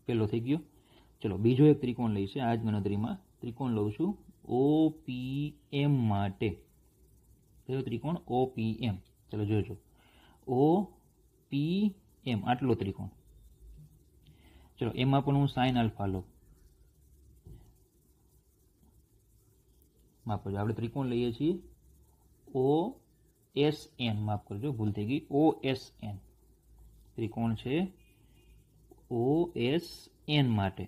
પેલો થઈ ગયો. ચલો બીજો એક ત્રિકોણ લઈશે આ જ ગણતરીમાં. ત્રિકોણ લઉં છું OPM માટે. કયો ત્રિકોણ? OPM. ચલો જોજો OPM આટલો ત્રિકોણ. ચલો એમાં પણ હું સાઇન આલ્ફા લઉં. માફ કરજો, આપણે ત્રિકોણ લઈએ છીએ OSN. માફ કરજો ભૂલ થઈ ગઈ. OSN ત્રિકોણ છે OSN માટે.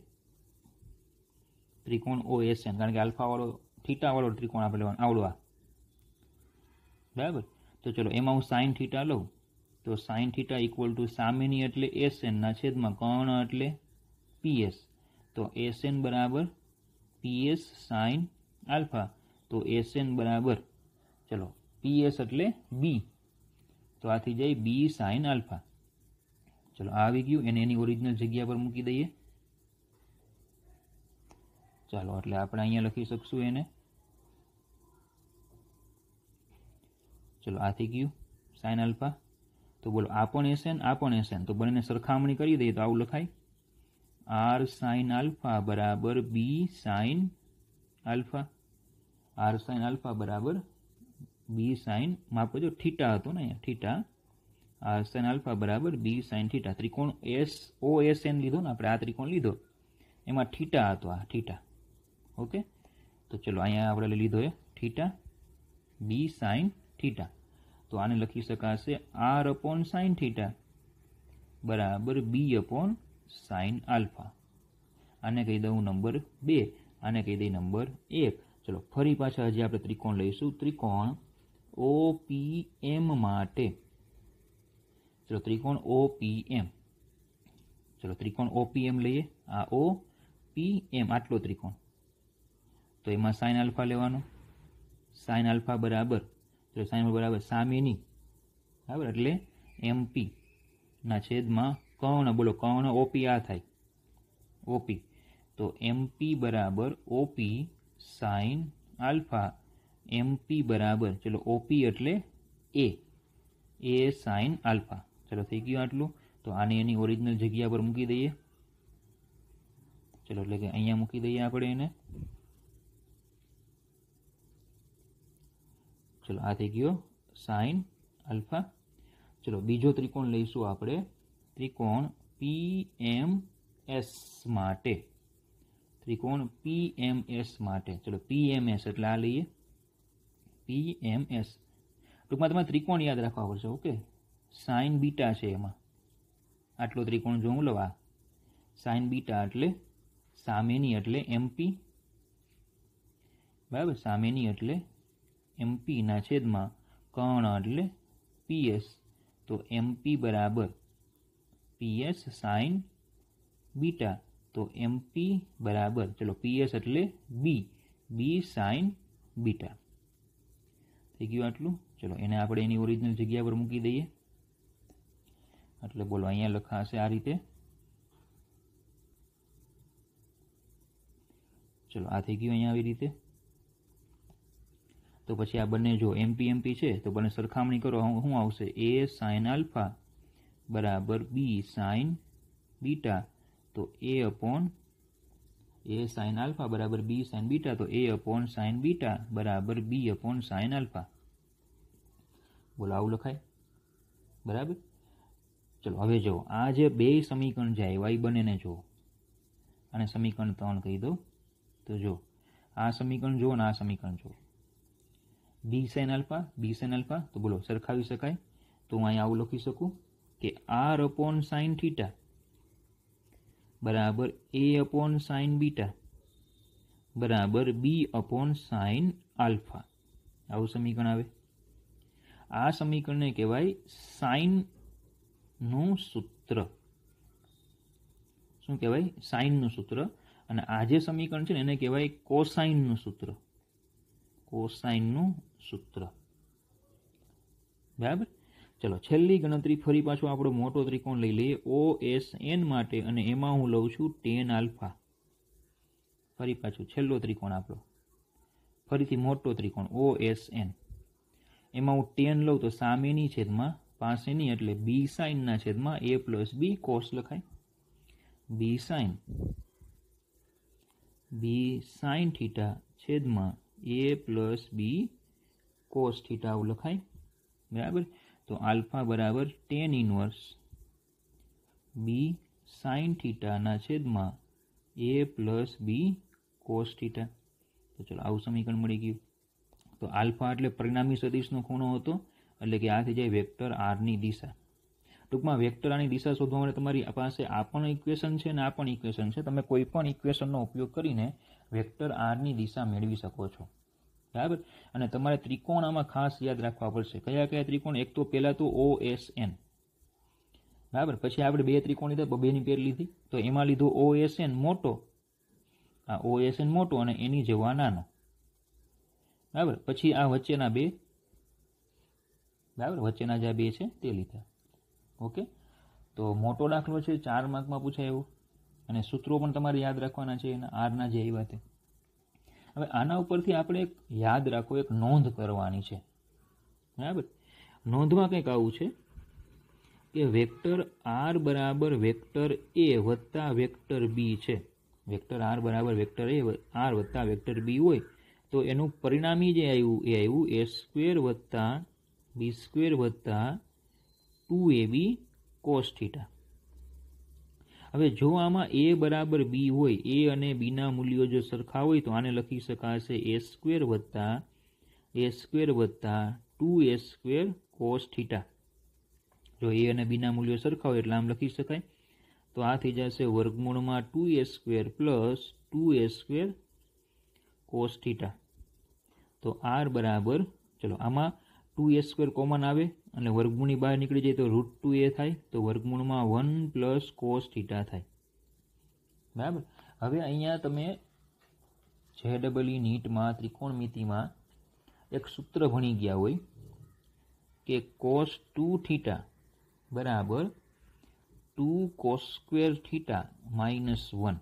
ત્રિકોણ OSN કારણ કે આલ્ફા વાળો થીટા વાળો ત્રિકોણ આપણે લેવાનો આવડવા, બરાબર. તો ચલો એમાં હું સાઇન થીટા લઉં. તો સાઇન થીટા ઇક્વલ ટુ સામેની એટલે SN ના છેદમાં કર્ણ એટલે PS. તો SN બરાબર PS સાઇન આલ્ફા. તો SN બરાબર ચલો PS એટલે B. તો આ થઈ જાય B સાઇન આલ્ફા. ચલો આ આવી ગયું, એને એની ઓરિજિનલ જગ્યા પર મૂકી દઈએ. ચાલો એટલે આપણે અહીંયા લખી શકશું એને. ચલો આ થઈ ગયું સાઇન આલ્ફા. તો બોલો આ પણ SN આ પણ SN. તો બંનેને સરખામણી કરી દઈએ તો આવું લખાય R સાઇન આલ્ફા બરાબર B sine alpha. R sine alpha બરાબર B સાઇન, માફ કરજો થીટા હતો ને અહીંયા થીટા. R સાઇન આલ્ફા બરાબર B સાઇન થીટા. ત્રિકોણ OSN લીધો ને આપણે, આ ત્રિકોણ લીધો એમાં થીટા હતો, આ થીટા. ઓકે. તો ચલો અહીંયા આપણે લીધો એ થીટા B સાઇન થીટા. તો આને લખી શકાશે R અપોન સાઇન થીટા બરાબર B અપોન સાઇન આલ્ફા. આને કહી દઉં નંબર 2, આને કહી દઈ નંબર 1. ચલો ફરી પાછા હજી આપણે ત્રિકોણ લઈશું. ત્રિકોણ OPM માટે. ચલો ત્રિકોણ OPM. ચલો ત્રિકોણ OPM લઈએ. આ OPM આટલો ત્રિકોણ. તો એમાં સાઇન આલ્ફા લેવાનો. સાઇન આલ્ફા બરાબર ચલો સાઇન બરાબર સામેની, બરાબર એટલે MP ના છેદમાં કર્ણ. બોલો કર્ણ OP આ થાય OP. તો MP બરાબર OP સાઇન આલ્ફા. MP બરાબર ચલો OP એટલે A સાઇન આલ્ફા. ચલો થઈ ગયું આટલું. તો આને એની ઓરિજિનલ જગ્યા પર મૂકી દઈએ. ચલો એટલે કે અહીંયા મૂકી દઈએ આપણે એને. ચલો આ થઈ ગયો સાઇન આલ્ફા. ચલો બીજો ત્રિકોણ લઈશું આપણે, ત્રિકોણ PMS માટે. ત્રિકોણ PMS માટે. ચલો PMS એટલે આ લઈએ PMS. ટૂંકમાં તમારે ત્રિકોણ યાદ રાખવા પડશે. ઓકે, સાઇન બીટા છે એમાં. આટલો ત્રિકોણ જો હું લઉં, આ સાઇન બીટા એટલે સામેની એટલે MP, બરાબર, સામેની એટલે MP ના છેદમાં કર્ણ એટલે PS. તો MP બરાબર PS સાઇન બીટા. તો MP બરાબર, ચલો PS એટલે B સાઇન બીટા. થઈ ગયું આટલું. ચલો એને આપણે એની ઓરિજિનલ જગ્યા પર મૂકી દઈએ. એટલે બોલો અહીંયા લખાશે આ રીતે. ચલો આ થઈ ગયું અહીંયા આવી રીતે. તો પછી આ બંને જો MP છે તો બંને સરખામણી કરો, શું આવશે? A સાઇન આલ્ફા બરાબર B સાઇન બીટા. તો A સાઇન આલ્ફા બરાબર B સાઇન બીટા. તો A અપોન સાઇન બીટા બરાબર B અપોન સાઇન આલ્ફા. બોલો આવું લખાય, બરાબર. ચલો હવે જો આ જે બે સમીકરણ છે આવ્યા એ બંનેને જુઓ. અને સમીકરણ 3 કહી દો. તો જો આ સમીકરણ જુઓ ને આ સમીકરણ જુઓ. B sine alpha. તો બોલો સરખાવી શકાય. તો હું અહીંયા આવું લખી શકું કે R અપોન સાઇન થીટા બરાબર A અપોન સાઇન બીટા બરાબર B અપોન સાઇન આલ્ફા. આવું સમીકરણ આવે. આ સમીકરણને કહેવાય સાઇનનું સૂત્ર. શું કહેવાય? સાઇનનું સૂત્ર. અને આ જે સમીકરણ છે ને એને કહેવાય કોસાઇનનું સૂત્ર. કોસાઇનનું સૂત્ર, બરાબર. ચલો છેલ્લી ગણતરી ફરી પાછો આપણો મોટો ત્રિકોણ લઈ લઈએ OSN માટે, અને એમાં હું લઉં છું tan આલ્ફા. ફરી પાછું છેલ્લો ત્રિકોણ આપણો, ફરીથી મોટો ત્રિકોણ OSN. એમાં હું tan લઉં તો સામેની છેદમાં પાસેની એટલે B સાઇનના છેદમાં A પ્લસ B કોસ લખાય. B સાઇન થીટા છેદમાં A plus B cos theta આવું લખાય, બરાબર. તો આલ્ફા બરાબર tan ઇનવર્સ B સાઇન થીટાના છેદમાં A plus B cos theta. તો ચલો આવું સમીકરણ મળી ગયું. તો આલ્ફા એટલે પરિણામી સદિશનો ખૂણો હતો, એટલે કે આ થઈ જાય વેક્ટર આરની દિશા. ટૂંકમાં વેક્ટર આરની દિશા શોધવા માટે તમારી પાસે આ પણ ઇક્વેશન છે અને આ પણ ઇક્વેશન છે. તમે કોઈ પણ ઇક્વેશનનો ઉપયોગ કરીને વેક્ટર આરની દિશા મેળવી શકો છો, બરાબર. અને તમારે ત્રિકોણ આમાં ખાસ યાદ રાખવા પડશે. કયા કયા ત્રિકોણ? એક તો પહેલાં તો OSN, બરાબર. પછી આપણે બે ત્રિકોણ લીધા, બેની પેર લીધી. તો એમાં લીધો OSN મોટો, આ OSN મોટો અને એની જવા નાનો, બરાબર. પછી આ વચ્ચેના બે, બરાબર, વચ્ચેના જે બે છે તે લીધા. ઓકે, તો મોટો દાખલો છે, 4 માર્કમાં પૂછાય એવું. અને સૂત્રો પણ તમારે યાદ રાખવાના છે એના આરના જે આવ્યા તે. હવે આના ઉપરથી આપણે એક યાદ રાખો, એક નોંધ કરવાની છે, બરાબર. નોંધમાં કંઈક આવું છે કે વેક્ટર R બરાબર વેક્ટર A વત્તા વેક્ટર B છે. વેક્ટર R બરાબર વેક્ટર R વત્તા વેક્ટર B હોય તો એનું પરિણામી જે આવ્યું એ આવ્યું A² વત્તા B² વત્તા 2AB cos થીટા. હવે જો આમાં A બરાબર B હોય, A અને B ના મૂલ્યો જો સરખા હોય તો આને લખી શકાશે A² વત્તા 2A² cos થીટા. જો A અને B ના મૂલ્યો સરખા હોય એટલે આમ લખી શકાય. તો આ થઈ જશે વર્ગમૂળમાં 2A² plus 2A² cos theta. તો R બરાબર, ચલો આમાં 2A² કોમન આવે અને વર્ગમૂળની બહાર નીકળી જાય તો √2A થાય. તો વર્ગમૂળમાં 1 પ્લસ cos થીટા થાય, બરાબર. હવે અહીંયા તમે JEE નીટમાં ત્રિકોણમિતિમાં એક સૂત્ર ભણી ગયા હોય કે cos 2 થીટા બરાબર 2 cos² થીટા -1.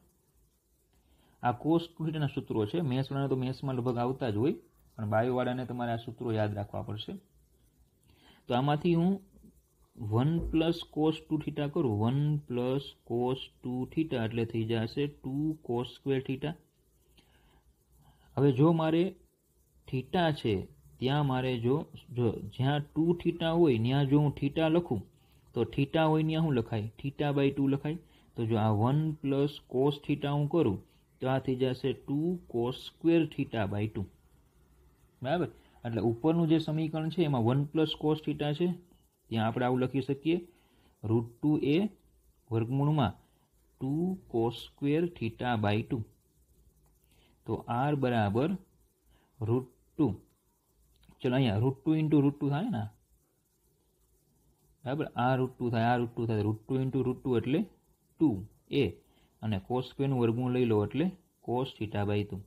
આ cos 2 થીટાના સૂત્રો છે. મેથ્સવાળાને તો મેથ્સમાં લગભગ આવતા જ હોય, પણ બાયોવાળાને તમારે આ સૂત્રો યાદ રાખવા પડશે. તો આમાંથી હું 1 + cos 2 થીટા કરું, 1 + cos 2 થીટા એટલે થઈ જશે 2 cos સ્ક્વેર થીટા. હવે જો મારે થીટા છે ત્યાં મારે જો જ્યાં 2 થીટા હોય ત્યાં જો હું થીટા લખું તો થીટા હોય ત્યાં શું લખાય? θ/2 લખાય. તો જો આ 1 + cos થીટા હું કરું તો આ થઈ જશે 2 cos સ્ક્વેર θ/2. બરાબર. એટલે ઉપરનું જે સમીકરણ છે એમાં 1 + cos થીટા છે, ત્યાં આપણે આવું લખી શકીએ √2a વર્ગમૂળમાં 2 cos સ્ક્વેર θ/2. તો r બરાબર √2. ચલો અહીંયા √2 × √2 થાય ને, બરાબર. આ √2 થાય, આ √2 થાય, √2 × √2 એટલે 2a અને cos સ્ક્વેરનું વર્ગમૂળ લઈ લો એટલે cos θ/2.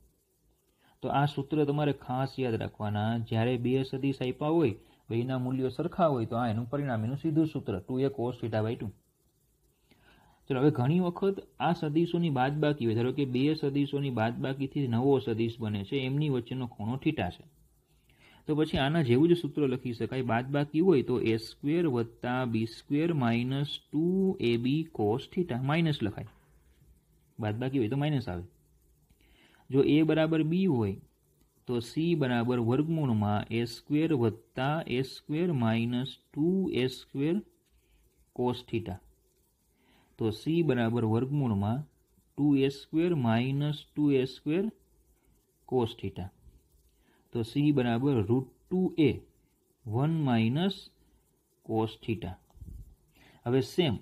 તો આ સૂત્ર તમારે ખાસ યાદ રાખવાના. જ્યારે બે સદિશ આપ્યા હોય, બેના મૂલ્યો સરખા હોય તો આ એનું પરિણામ, એનું સીધું સૂત્ર 2a cos θ/2. ચલો હવે ઘણી વખત આ સદિશોની બાદબાકી હોય, ધારો કે બે સદિશોની બાદબાકીથી નવો સદિશ બને છે, એમની વચ્ચેનો ખૂણો થીટા છે. તો પછી આના જેવું જ સૂત્ર લખી શકાય. બાદબાકી હોય તો a² + b² - 2ab cos θ minus લખાય. બાદબાકી હોય તો માઇનસ આવે. જો a બરાબર b હોય તો c બરાબર વર્ગમૂળમાં a² + a² - 2a² cos θ. તો c બરાબર વર્ગમૂળમાં 2a² - 2a² cos θ. તો c બરાબર √2a 1 - cos θ. હવે સેમ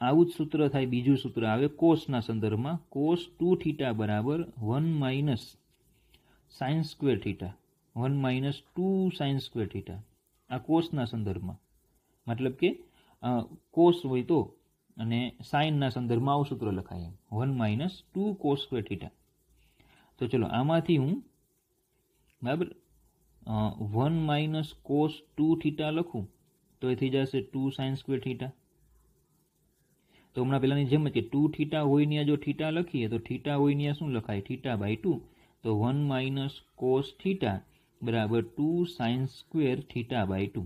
આવું જ સૂત્ર થાય, બીજું સૂત્ર આવે કોસના સંદર્ભમાં. cos 2θ બરાબર 1 - sin² θ, 1 - 2 sin² θ. આ કોસના સંદર્ભમાં, મતલબ કે કોસ હોય તો અને સાઇનના સંદર્ભમાં આવું સૂત્ર લખાય, 1 - 2 cos² θ. તો ચલો આમાંથી હું બરાબર 1 - cos 2θ લખું તો એ થઈ જશે 2 sin² θ. તો હમણાં પહેલાની જેમ જ કે 2θ હોય ત્યાં જો થીટા લખીએ તો થીટા હોય ત્યાં શું લખાય? θ/2. તો 1 - cos θ બરાબર 2 sin² θ/2.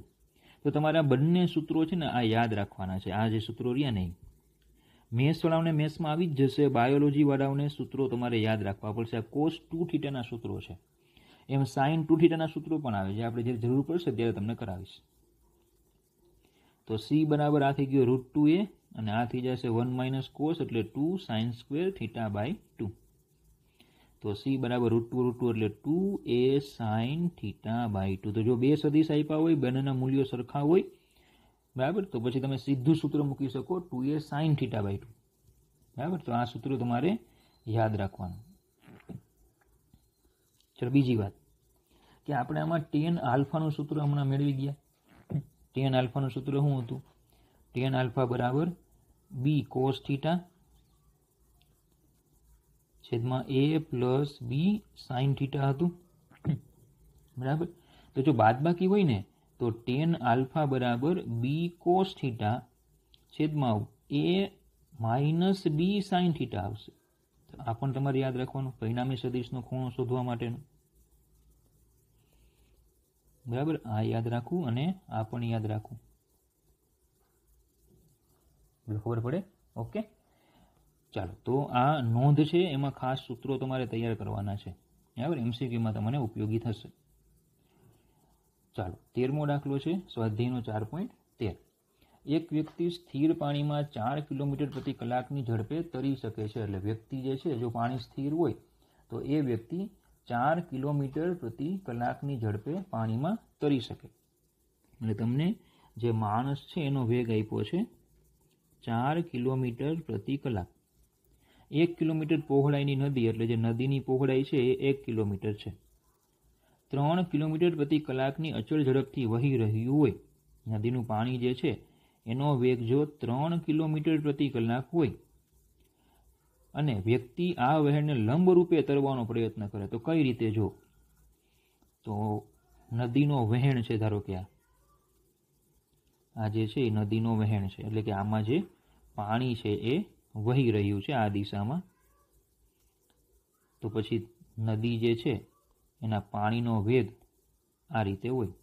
તો તમારે આ બંને સૂત્રો છે ને આ યાદ રાખવાના છે. આ જે સૂત્રો રહ્યા નહીં, મેથ્સવાળાઓને મેથ્સમાં આવી જ જશે, બાયોલોજીવાળાઓને સૂત્રો તમારે યાદ રાખવા પડશે. આ cos 2θના સૂત્રો છે. એમ sin 2θના સૂત્રો પણ આવે, જે આપણે જ્યારે જરૂર પડશે ત્યારે તમને કરાવીશ. તો c બરાબર આ થઈ ગયો √2a અને આ થઈ જશે 1 - cos એટલે 2 sin² θ/2. તો c બરાબર √2 એટલે 2a sin θ/2. તો જો બે સદિશ આપ્યા હોય, બંનેના મૂલ્યો સરખા હોય, બરાબર, તો પછી તમે સીધું સૂત્ર મૂકી શકો 2a sin θ/2. બરાબર. તો આ સૂત્ર તમારે યાદ રાખવાનું. ચલો બીજી વાત કે આપણે આમાં tan આલ્ફાનું સૂત્ર હમણાં મેળવી ગયા. tan આલ્ફાનું સૂત્ર શું હતું? tan આલ્ફા બરાબર b cos θ છેદમાં a + b sin θ હતું. બરાબર. તો જો બાદબાકી હોય ને તો tan આલ્ફા બરાબર b cos θ છેદમાં a - b sin θ આવશે. તો આ પણ તમારે યાદ રાખવાનું, પરિણામી સદિશનો ખૂણો શોધવા માટેનું. બરાબર. આ યાદ રાખવું અને આ પણ યાદ રાખવું, ખબર પડે? ઓકે. ચાલો, તો આ નોંધ છે, એમાં ખાસ સૂત્રો તમારે તૈયાર કરવાના છે. બરાબર. MCQમાં તમને ઉપયોગી થશે. ચાલો, 13મો દાખલો છે સ્વાધ્યાયનો 4.13. એક વ્યક્તિ સ્થિર પાણીમાં 4 કિલોમીટર પ્રતિ કલાકની ઝડપે તરી શકે છે. એટલે વ્યક્તિ જે છે, જો પાણી સ્થિર હોય તો એ વ્યક્તિ 4 કિલોમીટર પ્રતિ કલાકની ઝડપે પાણીમાં તરી શકે. એટલે તમને જે માણસ છે એનો વેગ આપ્યો છે 4 કિલોમીટર પ્રતિ કલાક. 1 કિલોમીટર પહોળાઈની નદી, એટલે જે નદીની પહોળાઈ છે એ 1 કિલોમીટર છે. 3 કિલોમીટર પ્રતિ કલાકની અચળ ઝડપથી વહી રહ્યું હોય, નદીનું પાણી જે છે એનો વેગ જો 3 કિલોમીટર પ્રતિ કલાક હોય અને વ્યક્તિ આ વહેણને લંબ રૂપે તરવાનો પ્રયત્ન કરે તો કઈ રીતે? જો તો નદીનો વહેણ છે, ધારો કે આ જે છે એ નદીનો વહેણ છે, એટલે કે આમાં જે પાણી છે એ વહી રહ્યું છે આ દિશામાં. તો પછી નદી જે છે એના પાણીનો વેગ આ રીતે હોય.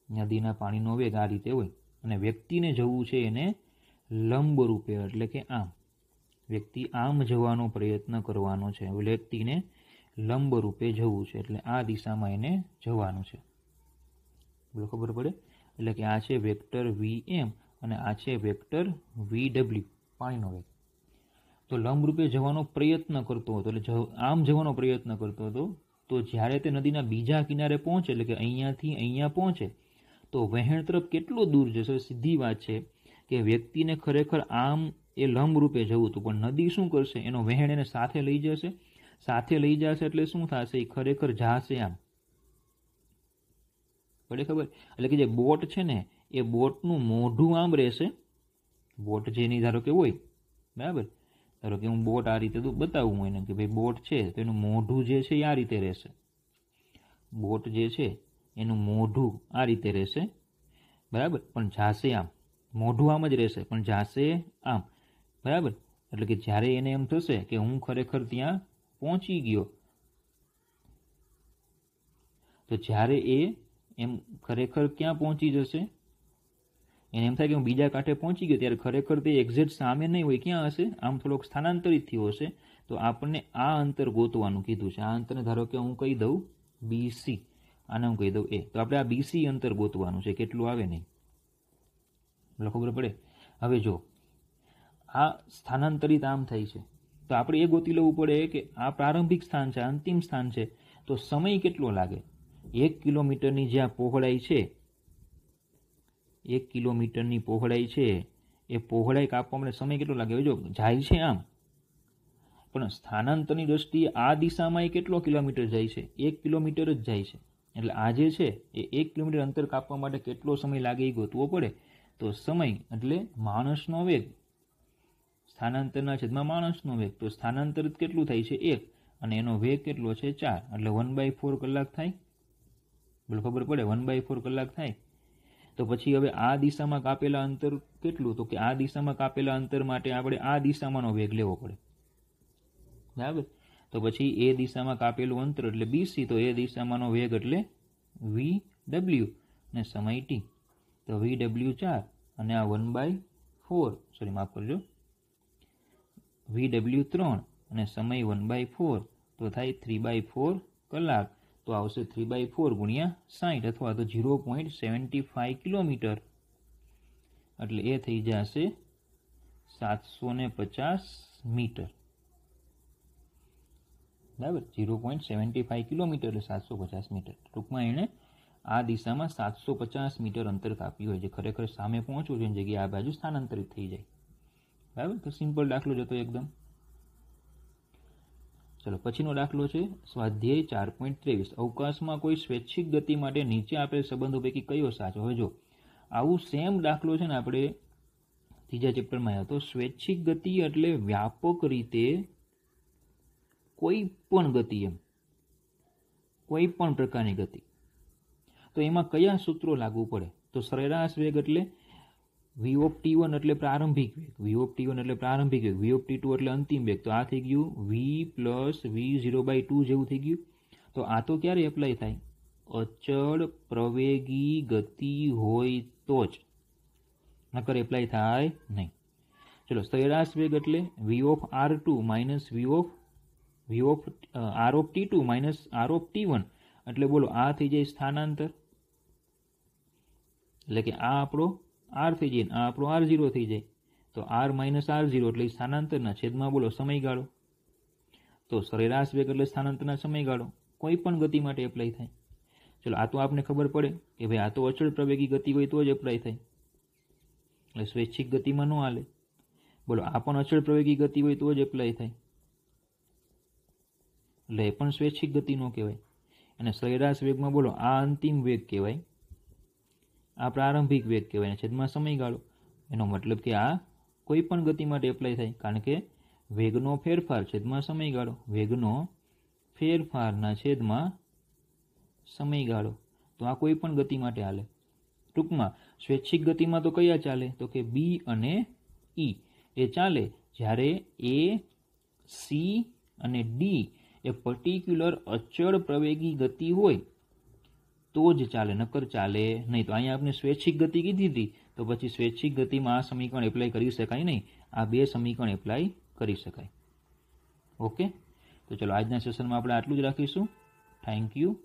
નદીના પાણીનો વેગ આ રીતે હોય અને વ્યક્તિને જવું છે એને લંબ રૂપે, એટલે કે આમ. વ્યક્તિ આમ જવાનો પ્રયત્ન કરવાનો છે, વ્યક્તિને લંબ રૂપે જવું છે, એટલે આ દિશામાં એને જવાનું છે. બોલો, ખબર પડે? એટલે કે આ છે વેક્ટર vm અને આ છે વેક્ટર vw, પાણીનો વેગ. તો લંબ રૂપે જવાનો પ્રયત્ન કરતો હતો, એટલે આમ જવાનો પ્રયત્ન કરતો હતો. તો જ્યારે તે નદીના બીજા કિનારે પહોંચે, એટલે કે અહીંયાથી અહીંયા પહોંચે, તો વહેણ તરફ કેટલો દૂર જશે? સીધી વાત છે કે વ્યક્તિને ખરેખર આમ એ લંબ રૂપે જવું હતું, પણ નદી શું કરશે? એનો વહેણ એને સાથે લઈ જશે. સાથે લઈ જશે એટલે શું થશે? એ ખરેખર જાશે આમ. પડે ખબર? એટલે કે જે બોટ છે ને, એ બોટનું મોઢું આમ રહેશે. બોટ જેની ધારો કે હોય, બરાબર, ધારો કે હું બોટ આ રીતે બતાવું એને કે ભાઈ બોટ છે, તો એનું મોઢું જે છે એ આ રીતે રહેશે. બોટ જે છે એનું મોઢું આ રીતે રહેશે, બરાબર, પણ જાશે આમ. મોઢું આમ જ રહેશે પણ જાશે આમ, બરાબર. એટલે કે જ્યારે એને એમ થશે કે હું ખરેખર ત્યાં પહોંચી ગયો, તો જ્યારે એ એમ ખરેખર ક્યાં પહોંચી જશે? એને એમ થાય કે હું બીજા કાંઠે પહોંચી ગયો, ત્યારે ખરેખર તે એક્ઝેક્ટ સામે નહીં હોય, ક્યાં હશે? આમ થોડોક સ્થાનાંતરિત થયો હશે. તો આપણને આ અંતર ગોતવાનું કીધું છે. આ અંતરને ધારો કે હું કહી દઉં BC, આને હું કહી દઉં A. તો આપણે આ BC અંતર ગોતવાનું છે, કેટલું આવે નહીં. એટલે ખબર પડે? હવે જો આ સ્થાનાંતરિત આમ થાય છે, તો આપણે એ ગોતી લેવું પડે કે આ પ્રારંભિક સ્થાન છે, અંતિમ સ્થાન છે, તો સમય કેટલો લાગે? 1 કિલોમીટરની જે આ પહોળાઈ છે, 1 કિલોમીટરની પહોળાઈ છે, એ પહોળાઈ કાપવા માટે સમય કેટલો લાગે? જો જાય છે આમ, પણ સ્થાનાંતરની દ્રષ્ટિએ આ દિશામાં એ કેટલો કિલોમીટર જાય છે? 1 કિલોમીટર જ જાય છે. એટલે આ જે છે એ 1 કિલોમીટર અંતર કાપવા માટે કેટલો સમય લાગે એ ગોતવો પડે. તો સમય એટલે માણસનો વેગ, સ્થાનાંતરના છેદમાં માણસનો વેગ. તો સ્થાનાંતરિત કેટલું થાય છે? 1, અને એનો વેગ કેટલો છે? 4, એટલે 1/4 કલાક થાય. બોલો, ખબર પડે? 1/4 કલાક થાય. તો પછી હવે આ દિશામાં કાપેલા અંતર કેટલું? તો કે આ દિશામાં કાપેલા અંતર માટે આપણે આ દિશામાંનો વેગ લેવો પડે, બરાબર. તો પછી એ દિશામાં કાપેલું અંતર એટલે BC, તો એ દિશામાંનો વેગ એટલે VW ને સમય T. તો VW 4 અને આ 1/4, સોરી માફ કરજો, VW 3 અને સમય 1/4, તો થાય 3/4 કલાક. તો આવશે 3/4 ગુણ્યા 60 અથવા તો 0.75 કિલોમીટર, એટલે એ થઈ જશે 750 મીટર, બરાબર. 0.75 કિલોમીટર એટલે 750 મીટર. ટૂંકમાં એણે આ દિશામાં 750 મીટર અંતર કાપ્યું હોય, જે ખરેખર સામે પહોંચવું છે એની જગ્યાએ આ બાજુ સ્થાનાંતરિત થઈ જાય, બરાબર. તો સિમ્પલ દાખલો જ હતો એકદમ. ચલો, પછીનો દાખલો છે સ્વાધ્યાય 4.23. અવકાશમાં કોઈ સ્વૈચ્છિક ગતિ માટે નીચે આપેલ સંબંધો પૈકી કયો સાચો? હવે જો આવું સેમ દાખલો છે ને આપણે ત્રીજા ચેપ્ટરમાં આવ્યો હતો. સ્વૈચ્છિક ગતિ એટલે વ્યાપક રીતે કોઈ પણ ગતિ, એમ કોઈ પણ પ્રકારની ગતિ. તો એમાં કયા સૂત્રો લાગુ પડે? તો સરેરાશ વેગ એટલે v(t1) એટલે પ્રારંભિક વેગ, v(t1) એટલે પ્રારંભિક વેગ, v(t2) એટલે અંતિમ વેગ. તો આ થઈ ગયું v + v0/2 જેવું થઈ ગયું. તો આ તો ક્યારે એપ્લાય થાય? અચળ પ્રવેગી ગતિ હોય તો જ, નકર એપ્લાય થાય નહીં. ચલો, સરેરાશ વેગ એટલે v(r2) - r(t2) - r(t1), એટલે બોલો આ થઈ જાય સ્થાનાંતર, એટલે કે આ આપણો r થઈ જાય, આ આપણો r0 થઈ જાય. તો r - r0 એટલે સ્થાનાંતરના છેદમાં બોલો સમયગાળો. તો સરેરાશ વેગ એટલે સ્થાનાંતરના સમયગાળો, કોઈ પણ ગતિ માટે એપ્લાય થાય. ચલો, આ તો આપને ખબર પડે કે ભાઈ આ તો અચળ પ્રવેગી ગતિ હોય તો જ એપ્લાય થાય, એટલે સ્વૈચ્છિક ગતિમાં ન હાલે. બોલો, આ પણ અચળ પ્રવેગી ગતિ હોય તો જ એપ્લાય થાય, એટલે એ પણ સ્વૈચ્છિક ગતિ ન કહેવાય. અને સરેરાશ વેગમાં બોલો આ અંતિમ વેગ કહેવાય, આ પ્રારંભિક વેગ કહેવાય, છેદમાં સમયગાળો. એનો મતલબ કે આ કોઈ પણ ગતિ માટે એપ્લાય થાય, કારણ કે વેગનો ફેરફાર છેદમાં સમયગાળો, વેગનો ફેરફારના છેદમાં સમયગાળો. તો આ કોઈ પણ ગતિ માટે હાલે. ટૂંકમાં સ્વૈચ્છિક ગતિમાં તો કયા ચાલે? તો કે B અને E એ ચાલે જ્યારે A, C અને D એ પર્ટિક્યુલર અચળ પ્રવેગી ગતિ હોય, તો જ ચાલે, નકર ચાલે નહીં. તો અહીંયા આપણે સ્વૈચ્છિક ગતિ કીધી હતી, તો પછી સ્વૈચ્છિક ગતિમાં આ સમીકરણ એપ્લાય કરી શકાય નહીં, આ બે સમીકરણ એપ્લાય કરી શકાય. ઓકે, તો ચલો આજના સેશનમાં આપણે આટલું જ રાખીશું. Thank you.